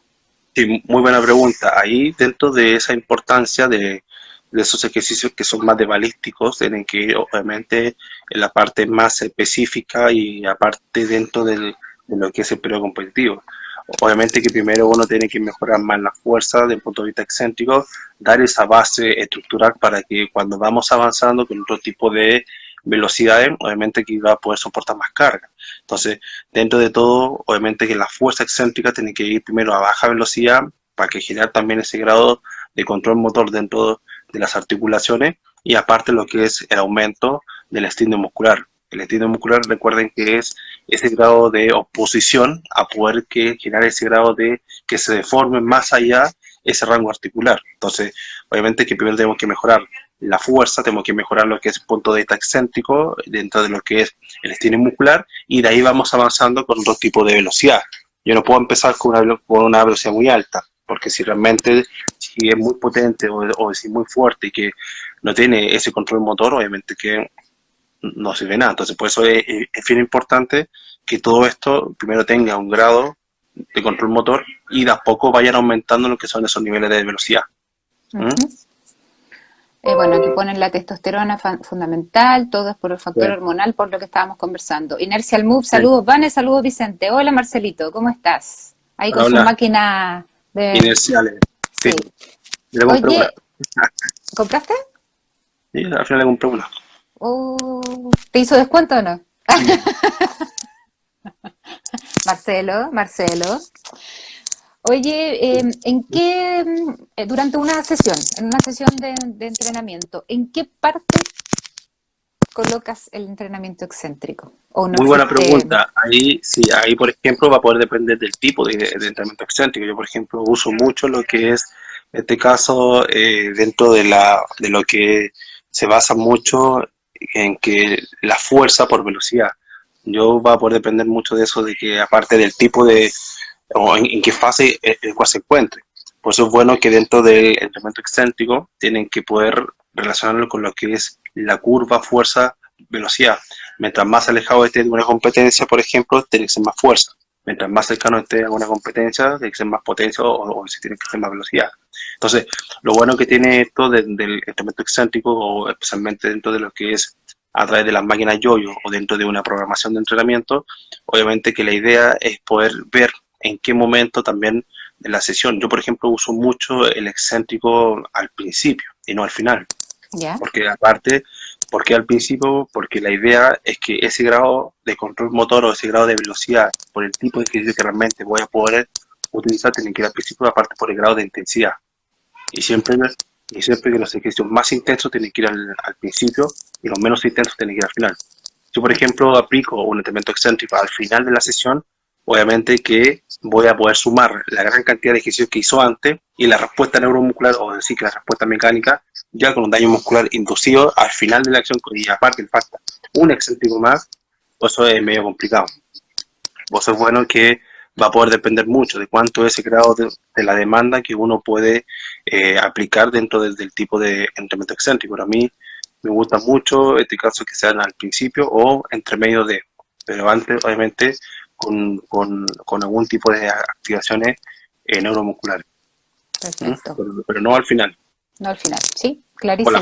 sí, muy buena pregunta. Ahí dentro de esa importancia de esos ejercicios que son más de balísticos, tienen que ir obviamente en la parte más específica y aparte dentro de lo que es el periodo competitivo. Obviamente que primero uno tiene que mejorar más la fuerza desde el punto de vista excéntrico, dar esa base estructural para que cuando vamos avanzando con otro tipo de velocidades, obviamente que va a poder soportar más carga. Entonces, dentro de todo, obviamente que la fuerza excéntrica tiene que ir primero a baja velocidad para que generar también ese grado de control motor dentro de las articulaciones y aparte lo que es el aumento del estímulo muscular. El estímulo muscular, recuerden que es ese grado de oposición a poder que generar ese grado de que se deforme más allá ese rango articular. Entonces, obviamente que primero tenemos que mejorar la fuerza, tenemos que mejorar lo que es el punto de vista excéntrico dentro de lo que es el estímulo muscular y de ahí vamos avanzando con otro tipo de velocidad. Yo no puedo empezar con una velocidad muy alta, porque si realmente si es muy potente o si es muy fuerte y que no tiene ese control motor, obviamente que no sirve de nada. Entonces, por eso es bien importante que todo esto primero tenga un grado de control motor y de a poco vayan aumentando lo que son esos niveles de velocidad. ¿Mm?
Ujú. Bueno, aquí ponen la testosterona fundamental, todo es por el
Sí,
factor hormonal, por lo que estábamos conversando. Inertial Move,
sí.
saludos, Vane, saludos, Vicente. Hola, Marcelito, ¿cómo estás? Ahí con su
Habla
máquina de...
inerciales. Sí,
Sí.
yo le compré una.
Oye, ¿compraste?
Sí, al final le compré una.
¿Te hizo descuento o no?
Sí.
Marcelo, Marcelo. Oye, ¿en qué, en una sesión de entrenamiento, en qué parte colocas el entrenamiento excéntrico? ¿O no
Muy buena
existe?
pregunta. Ahí, sí, ahí, por ejemplo, va a poder depender del tipo de entrenamiento excéntrico. Yo, por ejemplo, uso mucho lo que es, en este caso, dentro de lo que se basa mucho en que la fuerza por velocidad. Yo va a poder depender mucho de eso, de que aparte del tipo de, o en qué fase el cual se encuentre. Por eso es bueno que dentro del entrenamiento excéntrico tienen que poder relacionarlo con lo que es la curva, fuerza, velocidad. Mientras más alejado esté de una competencia, por ejemplo, tiene que ser más fuerza. Mientras más cercano esté a una competencia, tiene que ser más potencia o si tiene que ser más velocidad. Entonces, lo bueno que tiene esto del entrenamiento excéntrico, o especialmente dentro de lo que es a través de las máquinas yo-yo o dentro de una programación de entrenamiento, obviamente que la idea es poder ver en qué momento también de la sesión. Yo, por ejemplo, uso mucho el excéntrico al principio y no al final.
¿Ya?
Porque aparte, porque al principio, porque la idea es que ese grado de control motor o ese grado de velocidad, por el tipo de ejercicio que realmente voy a poder utilizar, tiene que ir al principio, aparte por el grado de intensidad. Y siempre, y siempre que los ejercicios más intensos tienen que ir al principio y los menos intensos tienen que ir al final. Yo, por ejemplo, aplico un entrenamiento excéntrico al final de la sesión, obviamente que voy a poder sumar la gran cantidad de ejercicios que hizo antes y la respuesta neuromuscular, o decir que la respuesta mecánica, ya con un daño muscular inducido al final de la acción, y aparte falta un excéntrico más, pues eso es medio complicado. Pues es bueno que va a poder depender mucho de cuánto es el grado de la demanda que uno puede aplicar dentro del tipo de entrenamiento excéntrico. Pero a mí me gusta mucho este caso que sean al principio o entre medio de, pero antes obviamente con algún tipo de activaciones neuromusculares. ¿Mm?
Perfecto.
Pero no al final,
No al final, ¿sí?
con
Clarísimo.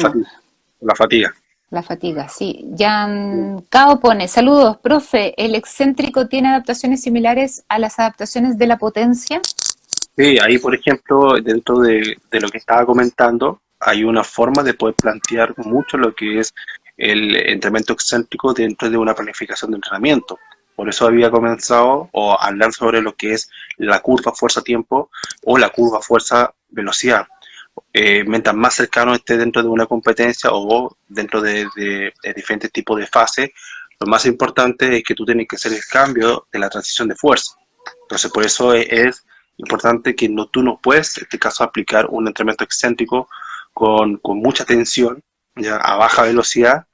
la fatiga.
La fatiga, sí. Jan Cao pone, saludos, profe, ¿el excéntrico tiene adaptaciones similares a las adaptaciones de la potencia?
Sí, ahí por ejemplo, dentro de lo que estaba comentando, hay una forma de poder plantear mucho lo que es el entrenamiento excéntrico dentro de una planificación de entrenamiento. Por eso había comenzado o hablar sobre lo que es la curva fuerza-tiempo o la curva fuerza-velocidad. Mientras más cercano esté dentro de una competencia o dentro de diferentes tipos de fases, lo más importante es que tú tienes que hacer el cambio de la transición de fuerza. Entonces, por eso es importante que tú no puedes, en este caso, aplicar un entrenamiento excéntrico con mucha tensión, ya a baja velocidad,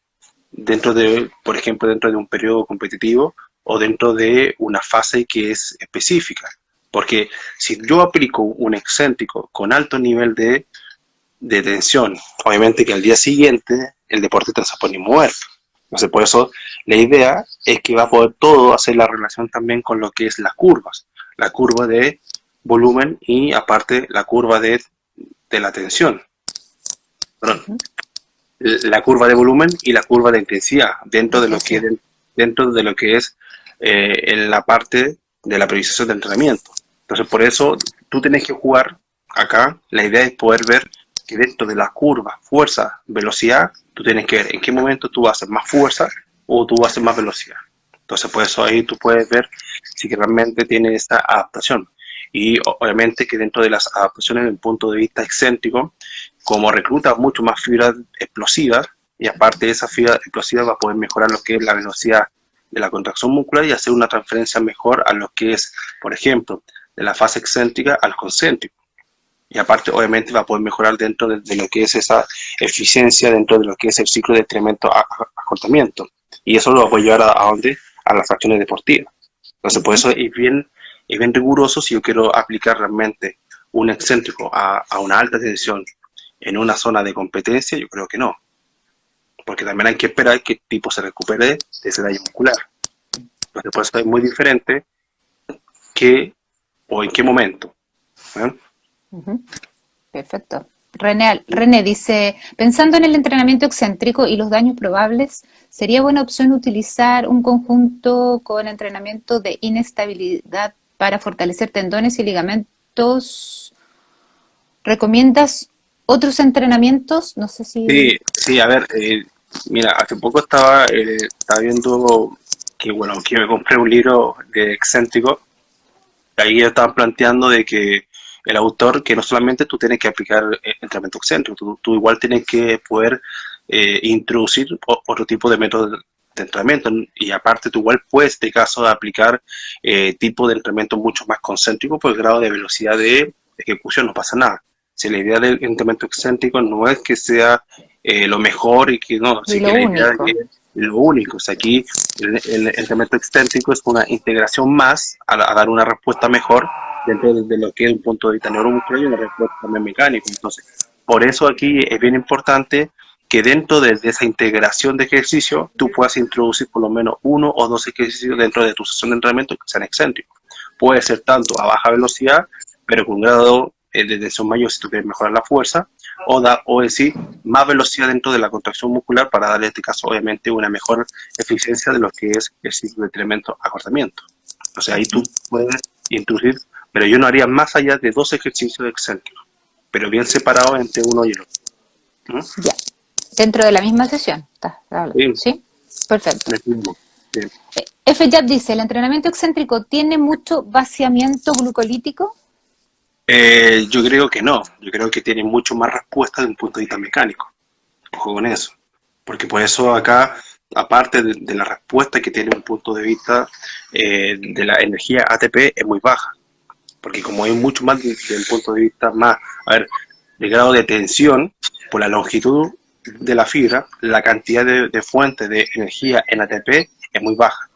dentro de, por ejemplo, dentro de un periodo competitivo o dentro de una fase que es específica. Porque si yo aplico un excéntrico con alto nivel de tensión, obviamente que al día siguiente el deportista no se puede ni mover. Entonces, por eso la idea es que va a poder todo hacer la relación también con lo que es las curvas. La curva de volumen y aparte la curva de la tensión. Perdón,
Ujú.
la curva de volumen y la curva de intensidad
De
dentro de lo que,
intensidad.
dentro de lo que es en la parte de la priorización de entrenamiento. Entonces, por eso tú tienes que jugar acá. La idea es poder ver que dentro de la curva, fuerza, velocidad, tú tienes que ver en qué momento tú vas a hacer más fuerza o tú vas a hacer más velocidad. Entonces, por eso ahí tú puedes ver si realmente tiene esta adaptación. Y obviamente que dentro de las adaptaciones, desde el punto de vista excéntrico, como recluta mucho más fibras explosivas, y aparte de esa fibra explosiva va a poder mejorar lo que es la velocidad de la contracción muscular y hacer una transferencia mejor a lo que es, por ejemplo, de la fase excéntrica al concéntrico. Y aparte, obviamente, va a poder mejorar dentro de lo que es esa eficiencia, dentro de lo que es el ciclo de entrenamiento acortamiento. Y eso lo va a poder llevar a dónde? A las acciones deportivas. Entonces, por
Ujú.
eso es bien riguroso si yo quiero aplicar realmente un excéntrico a una alta tensión en una zona de competencia, yo creo que no. porque también hay que esperar que el tipo se recupere de ese daño muscular. Entonces, por eso es muy diferente que o en qué momento. ¿Eh?
Ujú. Perfecto. René dice, pensando en el entrenamiento excéntrico y los daños probables, ¿sería buena opción utilizar un conjunto con entrenamiento de inestabilidad para fortalecer tendones y ligamentos? ¿Recomiendas otros entrenamientos? No sé si...
Sí, sí, a ver, mira, hace poco estaba viendo que, bueno, que me compré un libro de excéntrico. Ahí estaban planteando de que el autor, que no solamente tú tienes que aplicar entrenamiento excéntrico, tú igual tienes que poder introducir otro tipo de método de entrenamiento, y aparte tú igual puedes, en este caso, aplicar tipo de entrenamiento mucho más concéntrico por el grado de velocidad de ejecución, no pasa nada. Si la idea del entrenamiento excéntrico no es que sea lo mejor y que no,
Y
sí que
lo
la idea
único.
es lo único. O sea, aquí el entrenamiento excéntrico es una integración más a dar una respuesta mejor dentro de lo que es un punto de vista neuromuscular y una respuesta también mecánica. Entonces, por eso aquí es bien importante que dentro de esa integración de ejercicio tú puedas introducir por lo menos uno o dos ejercicios dentro de tu sesión de entrenamiento que sean excéntricos. Puede ser tanto a baja velocidad, pero con un grado de tensión mayor si tú quieres mejorar la fuerza, o decir más velocidad dentro de la contracción muscular para darle en este caso obviamente una mejor eficiencia de lo que es el ciclo de entrenamiento acortamiento. O sea, ahí tú puedes introducir, pero yo no haría más allá de dos ejercicios excéntricos, pero bien separados entre uno y el otro. ¿Mm?
Ya. Dentro de la misma sesión. ¿Estás hablando?
Sí,
¿Sí? Perfecto.
me explico. Sí.
F-Jab dice, ¿el entrenamiento excéntrico tiene mucho vaciamiento glucolítico?
Yo creo que no, yo creo que tiene mucho más respuesta de un punto de vista mecánico. Ojo con eso, porque por eso acá, aparte de la respuesta que tiene un punto de vista de la energía ATP es muy baja, porque como hay mucho más desde el punto de vista más, a ver, el grado de tensión por la longitud de la fibra, la cantidad de fuente de energía en ATP es muy baja.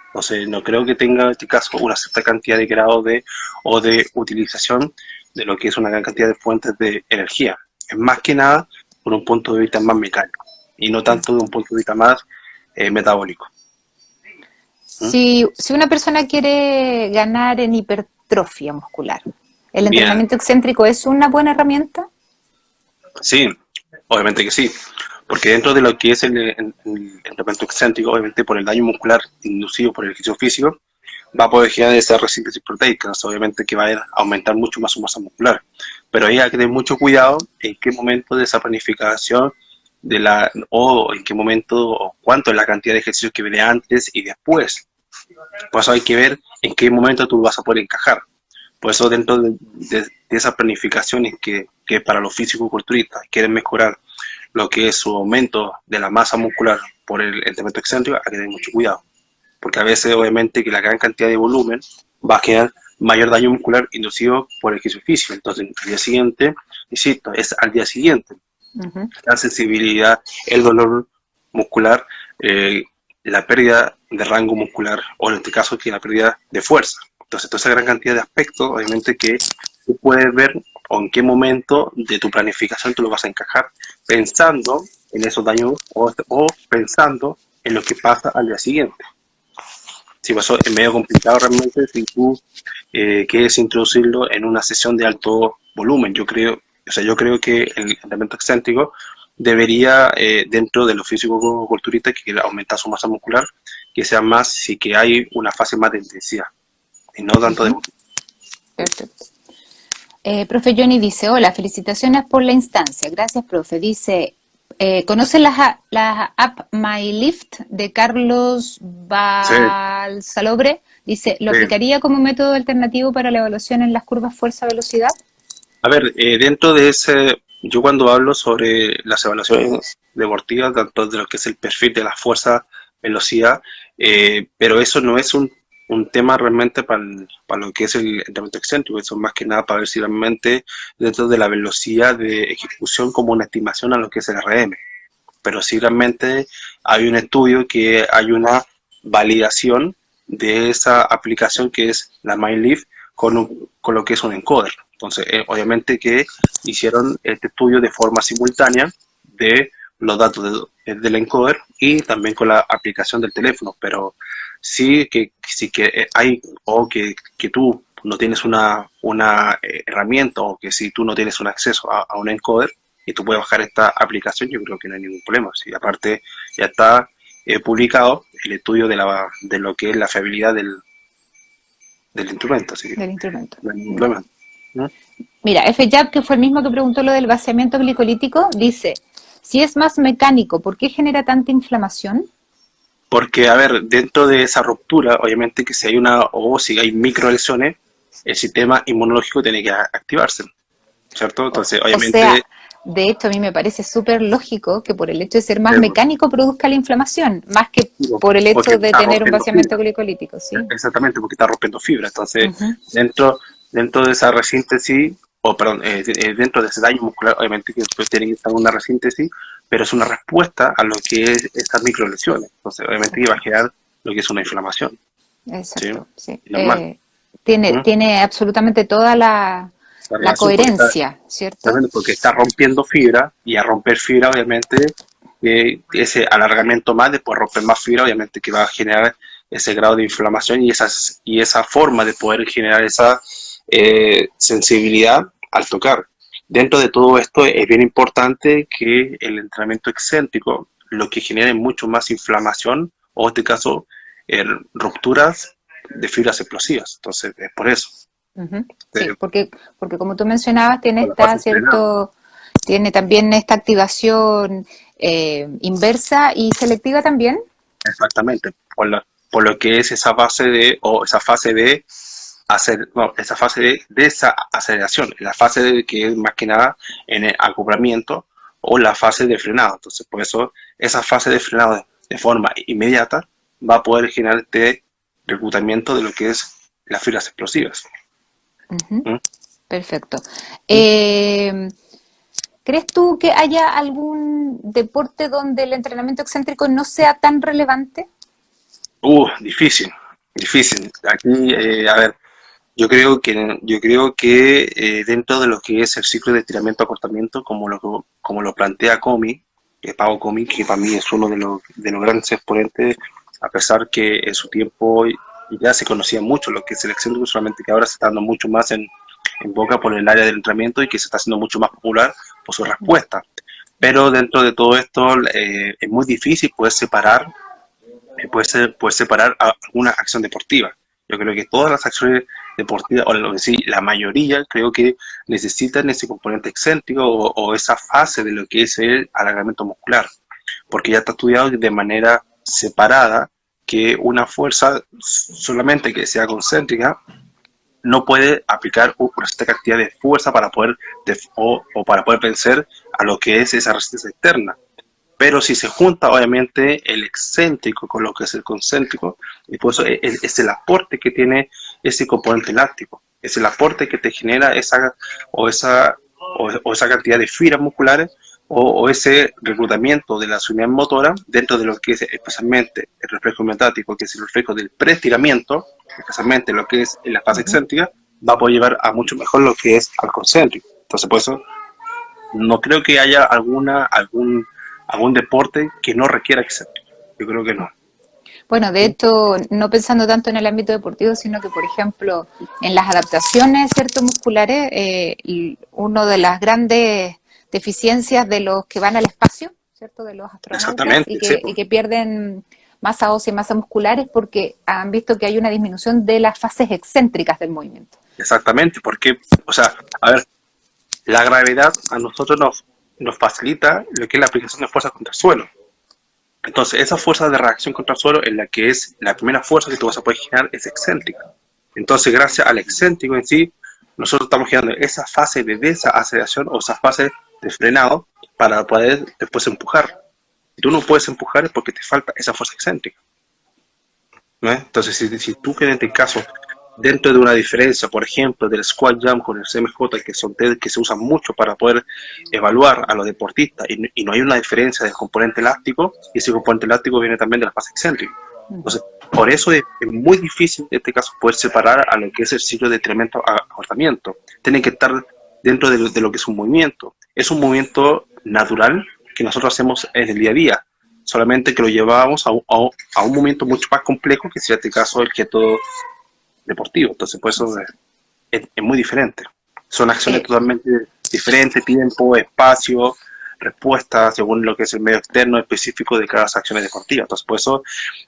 Entonces, no creo que tenga en este caso una cierta cantidad de grado o de utilización de lo que es una gran cantidad de fuentes de energía. Es más que nada por un punto de vista más mecánico y no tanto de un punto de vista más metabólico. ¿Mm?
Si una persona quiere ganar en hipertrofia muscular, ¿el
Bien,
entrenamiento excéntrico es una buena herramienta?
sí, obviamente que sí, porque dentro de lo que es el entrenamiento excéntrico, obviamente por el daño muscular inducido por el ejercicio físico, va a poder generar esa resíntesis proteica, obviamente que va a aumentar mucho más su masa muscular. Pero ahí hay que tener mucho cuidado en qué momento de esa planificación o en qué momento o cuánto es la cantidad de ejercicios que viene antes y después. Por eso hay que ver en qué momento tú vas a poder encajar. Por eso dentro de esas planificaciones que para los físicos-culturistas quieren mejorar lo que es su aumento de la masa muscular por el entrenamiento excéntrico, hay que tener mucho cuidado. Porque a veces obviamente que la gran cantidad de volumen va a generar mayor daño muscular inducido por el ejercicio físico. Entonces al día siguiente, insisto, es al día siguiente.
Ujú.
La sensibilidad, el dolor muscular, la pérdida de rango muscular o en este caso que la pérdida de fuerza. Entonces toda esa gran cantidad de aspectos obviamente que tú puedes ver o en qué momento de tu planificación tú lo vas a encajar pensando en esos daños o pensando en lo que pasa al día siguiente. Sí, pues eso es medio complicado realmente si tú quieres introducirlo en una sesión de alto volumen. Yo creo que el entrenamiento excéntrico debería, dentro de los físicos-culturistas que quieren aumentar su masa muscular, que sea más si que hay una fase más de intensidad y no tanto de
Ujú.
volumen.
Perfecto. Profe Johnny dice, hola, felicitaciones por la instancia. Gracias, profe. Dice, ¿conoce las app MyLift de Carlos
Sí,
Balsalobre? Dice, ¿lo
sí.
aplicaría como método alternativo para la evaluación en las curvas fuerza-velocidad?
A ver, dentro de ese, yo cuando hablo sobre las evaluaciones deportivas, tanto de lo que es el perfil de la fuerza, velocidad, pero eso no es un tema realmente para lo que es el entrenamiento excéntrico, eso es más que nada para ver si realmente dentro de la velocidad de ejecución como una estimación a lo que es el RM. Pero sí realmente hay un estudio que hay una validación de esa aplicación que es la MyLeaf con lo que es un encoder. Entonces, obviamente que hicieron este estudio de forma simultánea de los datos del encoder y también con la aplicación del teléfono, pero sí que, sí que hay, o que tú no tienes una herramienta, o que si tú no tienes un acceso a un encoder y tú puedes bajar esta aplicación, yo creo que no hay ningún problema. Sí, aparte ya está publicado el estudio de lo que es la fiabilidad del instrumento, así que
del instrumento.
no hay ningún
Ya.
problema, ¿no?
Mira, F. Jab, que fue el mismo que preguntó lo del vaciamiento glicolítico, dice, si es más mecánico, ¿por qué genera tanta inflamación?
Porque, a ver, dentro de esa ruptura, obviamente que si hay o si hay micro lesiones, el sistema inmunológico tiene que activarse, ¿cierto? Entonces,
O sea,
obviamente,
de hecho a mí me parece súper lógico que por el hecho de ser más
eh,
mecánico produzca la inflamación, más que por el
porque
hecho de
está
tener un
rompiendo
vaciamiento
fibra,
glicolítico, ¿sí?
exactamente, porque está rompiendo fibra. Entonces,
Ujú.
dentro de esa resíntesis, o perdón, dentro de ese daño muscular, obviamente que después tiene que estar una resíntesis, pero es una respuesta a lo que es estas micro lesiones. Entonces, obviamente que va a generar lo que es una inflamación, ¿sí?
Exacto, sí.
Normal.
Tiene,
¿Mm?
tiene absolutamente toda
La
la
relación porque está,
coherencia, ¿cierto?
obviamente porque está rompiendo fibra y a romper fibra obviamente ese alargamiento más, después romper más fibra obviamente que va a generar ese grado de inflamación y esa forma de poder generar esa sensibilidad al tocar. Dentro de todo esto es bien importante que el entrenamiento excéntrico lo que genere mucho más inflamación o en este caso rupturas de fibras explosivas. Entonces es por eso.
Ujú.
Eh,
Sí, porque como tú mencionabas, tiene
con la fase frenada.
tiene también esta activación inversa y selectiva también.
Exactamente, por lo que es esa fase o esa fase de hacer, no, esa fase de esa aceleración, la fase de que es más que nada en el acoplamiento o la fase de frenado. Entonces, por eso, esa fase de frenado de forma inmediata va a poder generar este reclutamiento de lo que es las fibras explosivas.
Ujú.
¿Mm?
Perfecto.
¿Mm?
Eh, ¿Crees tú que haya algún deporte donde el entrenamiento excéntrico no sea tan relevante?
Difícil, difícil. Aquí, a ver, yo creo que dentro de lo que es el ciclo de estiramiento-acortamiento, como lo plantea Comi, Pau Comi, que para mí es uno de los grandes exponentes, a pesar que en su tiempo ya se conocía mucho lo que es el excéntrico, solamente que ahora se está dando mucho más en boca por el área del entrenamiento y que se está haciendo mucho más popular por su respuesta. Pero dentro de todo esto es muy difícil poder separar alguna acción deportiva. Yo creo que todas las acciones deportivas, o lo que sí, la mayoría, creo que necesitan ese componente excéntrico o esa fase de lo que es el alargamiento muscular, porque ya está estudiado de manera separada que una fuerza solamente que sea concéntrica no puede aplicar una cierta cantidad de fuerza para poder o para poder vencer a lo que es esa resistencia externa. Pero si se junta, obviamente, el excéntrico con lo que es el concéntrico, y por eso es el aporte que tiene ese componente láctico, es el aporte que te genera esa cantidad de fibras musculares o ese reclutamiento de las unidades motoras dentro de lo que es especialmente el reflejo miotático, que es el reflejo del preestiramiento, especialmente lo que es en la fase
Ujú.
excéntrica, va a poder llevar a mucho mejor lo que es al concéntrico. Entonces, por eso no creo que haya algún deporte que no requiera excéntrico. Yo creo que no.
Bueno, de hecho, no pensando tanto en el ámbito deportivo, sino que, por ejemplo, en las adaptaciones, ¿cierto?, musculares, y uno de las grandes deficiencias de los que van al espacio, ¿cierto?, de los astronautas
Exactamente, sí,
y
pues,
que pierden masa ósea y masa muscular es porque han visto que hay una disminución de las fases excéntricas del movimiento.
exactamente, porque, o sea, a ver, la gravedad a nosotros nos facilita lo que es la aplicación de fuerza contra el suelo. Entonces, esa fuerza de reacción contra el suelo en la que es la primera fuerza que tú vas a poder generar es excéntrica. Entonces, gracias al excéntrico en sí, nosotros estamos generando esa fase de desaceleración o esa fase de frenado para poder después empujar. Si tú no puedes empujar es porque te falta esa fuerza excéntrica, ¿no? Entonces, si tú que en este caso, dentro de una diferencia, por ejemplo, del squat jump con el CMJ, que son test que se usan mucho para poder evaluar a los deportistas, y no hay una diferencia del componente elástico, y ese componente elástico viene también de la fase excéntrica.
Ujú.
Entonces, por eso es muy difícil en este caso poder separar a lo que es el ciclo de entrenamiento a acortamiento. Tiene que estar dentro de lo que es un movimiento. Es un movimiento natural, que nosotros hacemos en el día a día, solamente que lo llevábamos a un momento mucho más complejo, que sería este caso el keto deportivo. Entonces, por eso es muy diferente. Son acciones
Eh,
totalmente diferentes, tiempo, espacio, respuesta, según lo que es el medio externo específico de cada acción deportiva. Entonces, por eso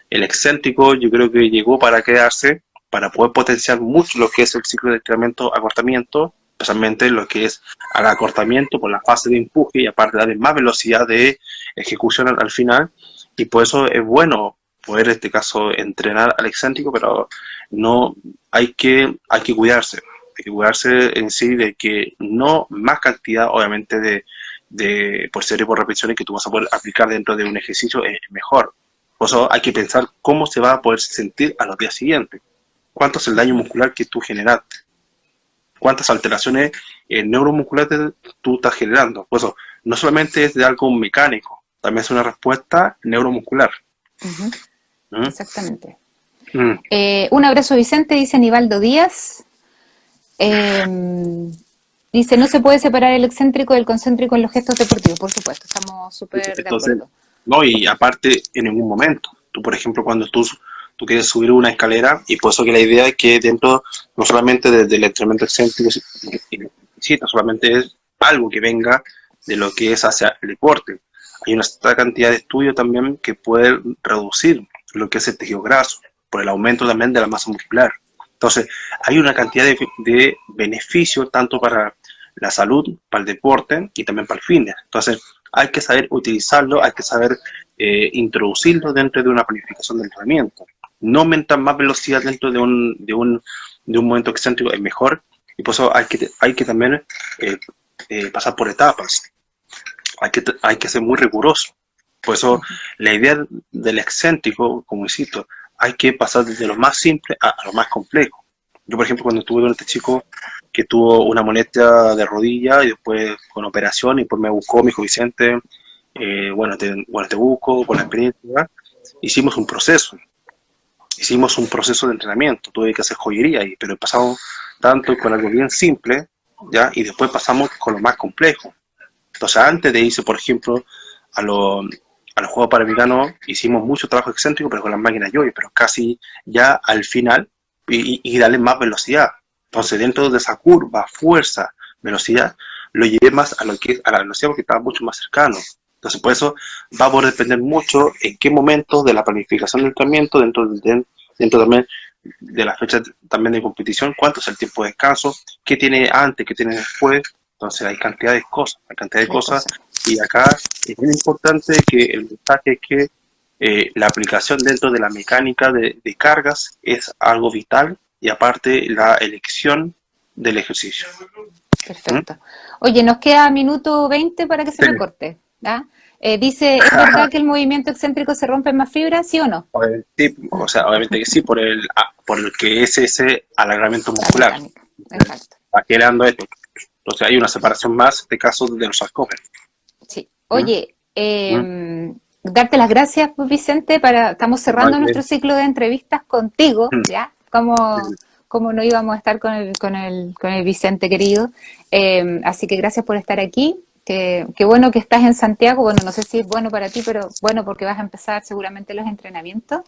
el excéntrico yo creo que llegó para quedarse, para poder potenciar mucho lo que es el ciclo de entrenamiento-acortamiento, especialmente lo que es al acortamiento por la fase de empuje y aparte darle más velocidad de ejecución al final. Y por eso es bueno poder, en este caso, entrenar al excéntrico, pero no hay que cuidarse. Hay que cuidarse en sí de que no más cantidad, obviamente, de por serie por repeticiones que tú vas a poder aplicar dentro de un ejercicio es mejor. Por eso hay que pensar cómo se va a poder sentir a los días siguientes. ¿Cuánto es el daño muscular que tú generaste? ¿Cuántas alteraciones neuromusculares tú estás generando? Por eso, no solamente es de algo mecánico, también es una respuesta neuromuscular.
uh-huh,
¿Mm?
exactamente.
Mm.
Un abrazo, Vicente, dice Nivaldo Díaz. Dice, no se puede separar el excéntrico del concéntrico en los gestos deportivos. Por supuesto, estamos súper de
Entonces,
acuerdo.
no, y aparte, en ningún momento. Tú, por ejemplo, cuando tú quieres subir una escalera, y por eso que la idea es que dentro, no solamente del entrenamiento excéntrico, no solamente es algo que venga de lo que es hacia el deporte. Hay una cantidad de estudios también que pueden reducir lo que es el tejido graso, por el aumento también de la masa muscular. Entonces, hay una cantidad de beneficios tanto para la salud, para el deporte y también para el fitness. Entonces, hay que saber utilizarlo, hay que saber introducirlo dentro de una planificación de entrenamiento. No aumentar más velocidad dentro de un momento excéntrico es mejor, y por eso hay que también pasar por etapas. Hay que ser muy riguroso. Por eso la idea del excéntrico, como insisto, hay que pasar desde lo más simple a lo más complejo. Yo, por ejemplo, cuando estuve con este chico que tuvo una molestia de rodilla y después con operación, y después me buscó, me dijo, Vicente, te busco con la experiencia, hicimos un proceso de entrenamiento, tuve que hacer joyería ahí, pero pasamos tanto con algo bien simple, ¿ya? Y después pasamos con lo más complejo. Entonces, antes de irse, por ejemplo, a, lo, a los Juegos Panamericanos, hicimos mucho trabajo excéntrico, pero con las máquinas Joy, pero casi ya al final, y darle más velocidad. Entonces, dentro de esa curva, fuerza, velocidad, lo llevé más a lo que es a la velocidad porque estaba mucho más cercano. Entonces, por eso va a poder depender mucho en qué momento de la planificación del entrenamiento, dentro también de la fecha también de competición, cuánto es el tiempo de descanso, qué tiene antes, qué tiene después. Entonces, hay cantidad de cosas, y acá es muy importante que el mensaje es que la aplicación dentro de la mecánica de cargas es algo vital, y aparte la elección del ejercicio. ¿Mm?
Perfecto. Oye, nos queda minuto 20 para que se
Sí.
me corte. ¿Ya? Dice, ¿es verdad que el movimiento excéntrico se rompe en más fibras, sí o no?
Sí, o sea, obviamente que sí, por el que es ese alargamiento
La
muscular.
mecánica. Exacto.
Aquí generando esto. Entonces hay una separación más de casos de los sarcómeros.
Sí.
¿Mm?
Oye,
¿Mm?
darte las gracias, pues, Vicente, estamos cerrando
Vale.
nuestro ciclo de entrevistas contigo,
¿Mm?
¿ya? Como no íbamos a estar con el Vicente querido. Así que gracias por estar aquí. Qué bueno que estás en Santiago. Bueno, no sé si es bueno para ti, pero bueno, porque vas a empezar seguramente los entrenamientos.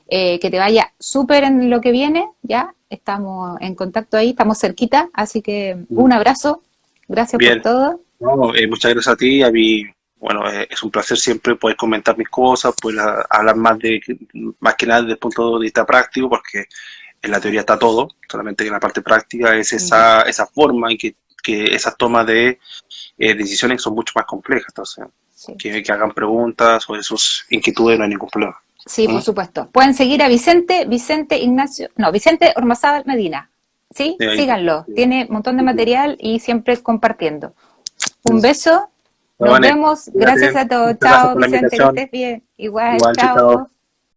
Que te vaya súper en lo que viene, ¿ya? Estamos en contacto ahí, estamos cerquita, así que un abrazo. Gracias por
Bien.
todo.
No, muchas gracias a ti. A mí, bueno, es un placer siempre poder comentar mis cosas, poder hablar más que nada desde el punto de vista práctico, porque en la teoría está todo, solamente que en la parte práctica es
Ujú.
esa forma en que esas tomas de decisiones son mucho más complejas. Entonces,
Sí.
que hagan preguntas o sus inquietudes, no hay ningún problema.
Sí,
¿Mm?
por supuesto. Pueden seguir a Vicente Ormazábal Medina. ¿Sí?
Ahí,
Síganlo. Tiene un montón de material y siempre compartiendo. Un
mm.
beso. Nos
Vale,
vemos. Gracias
cuídate.
a todos.
Muchas gracias
Chao,
por la
Vicente, que
invitación.
estés bien. Igual,
Igual, chao.
chao.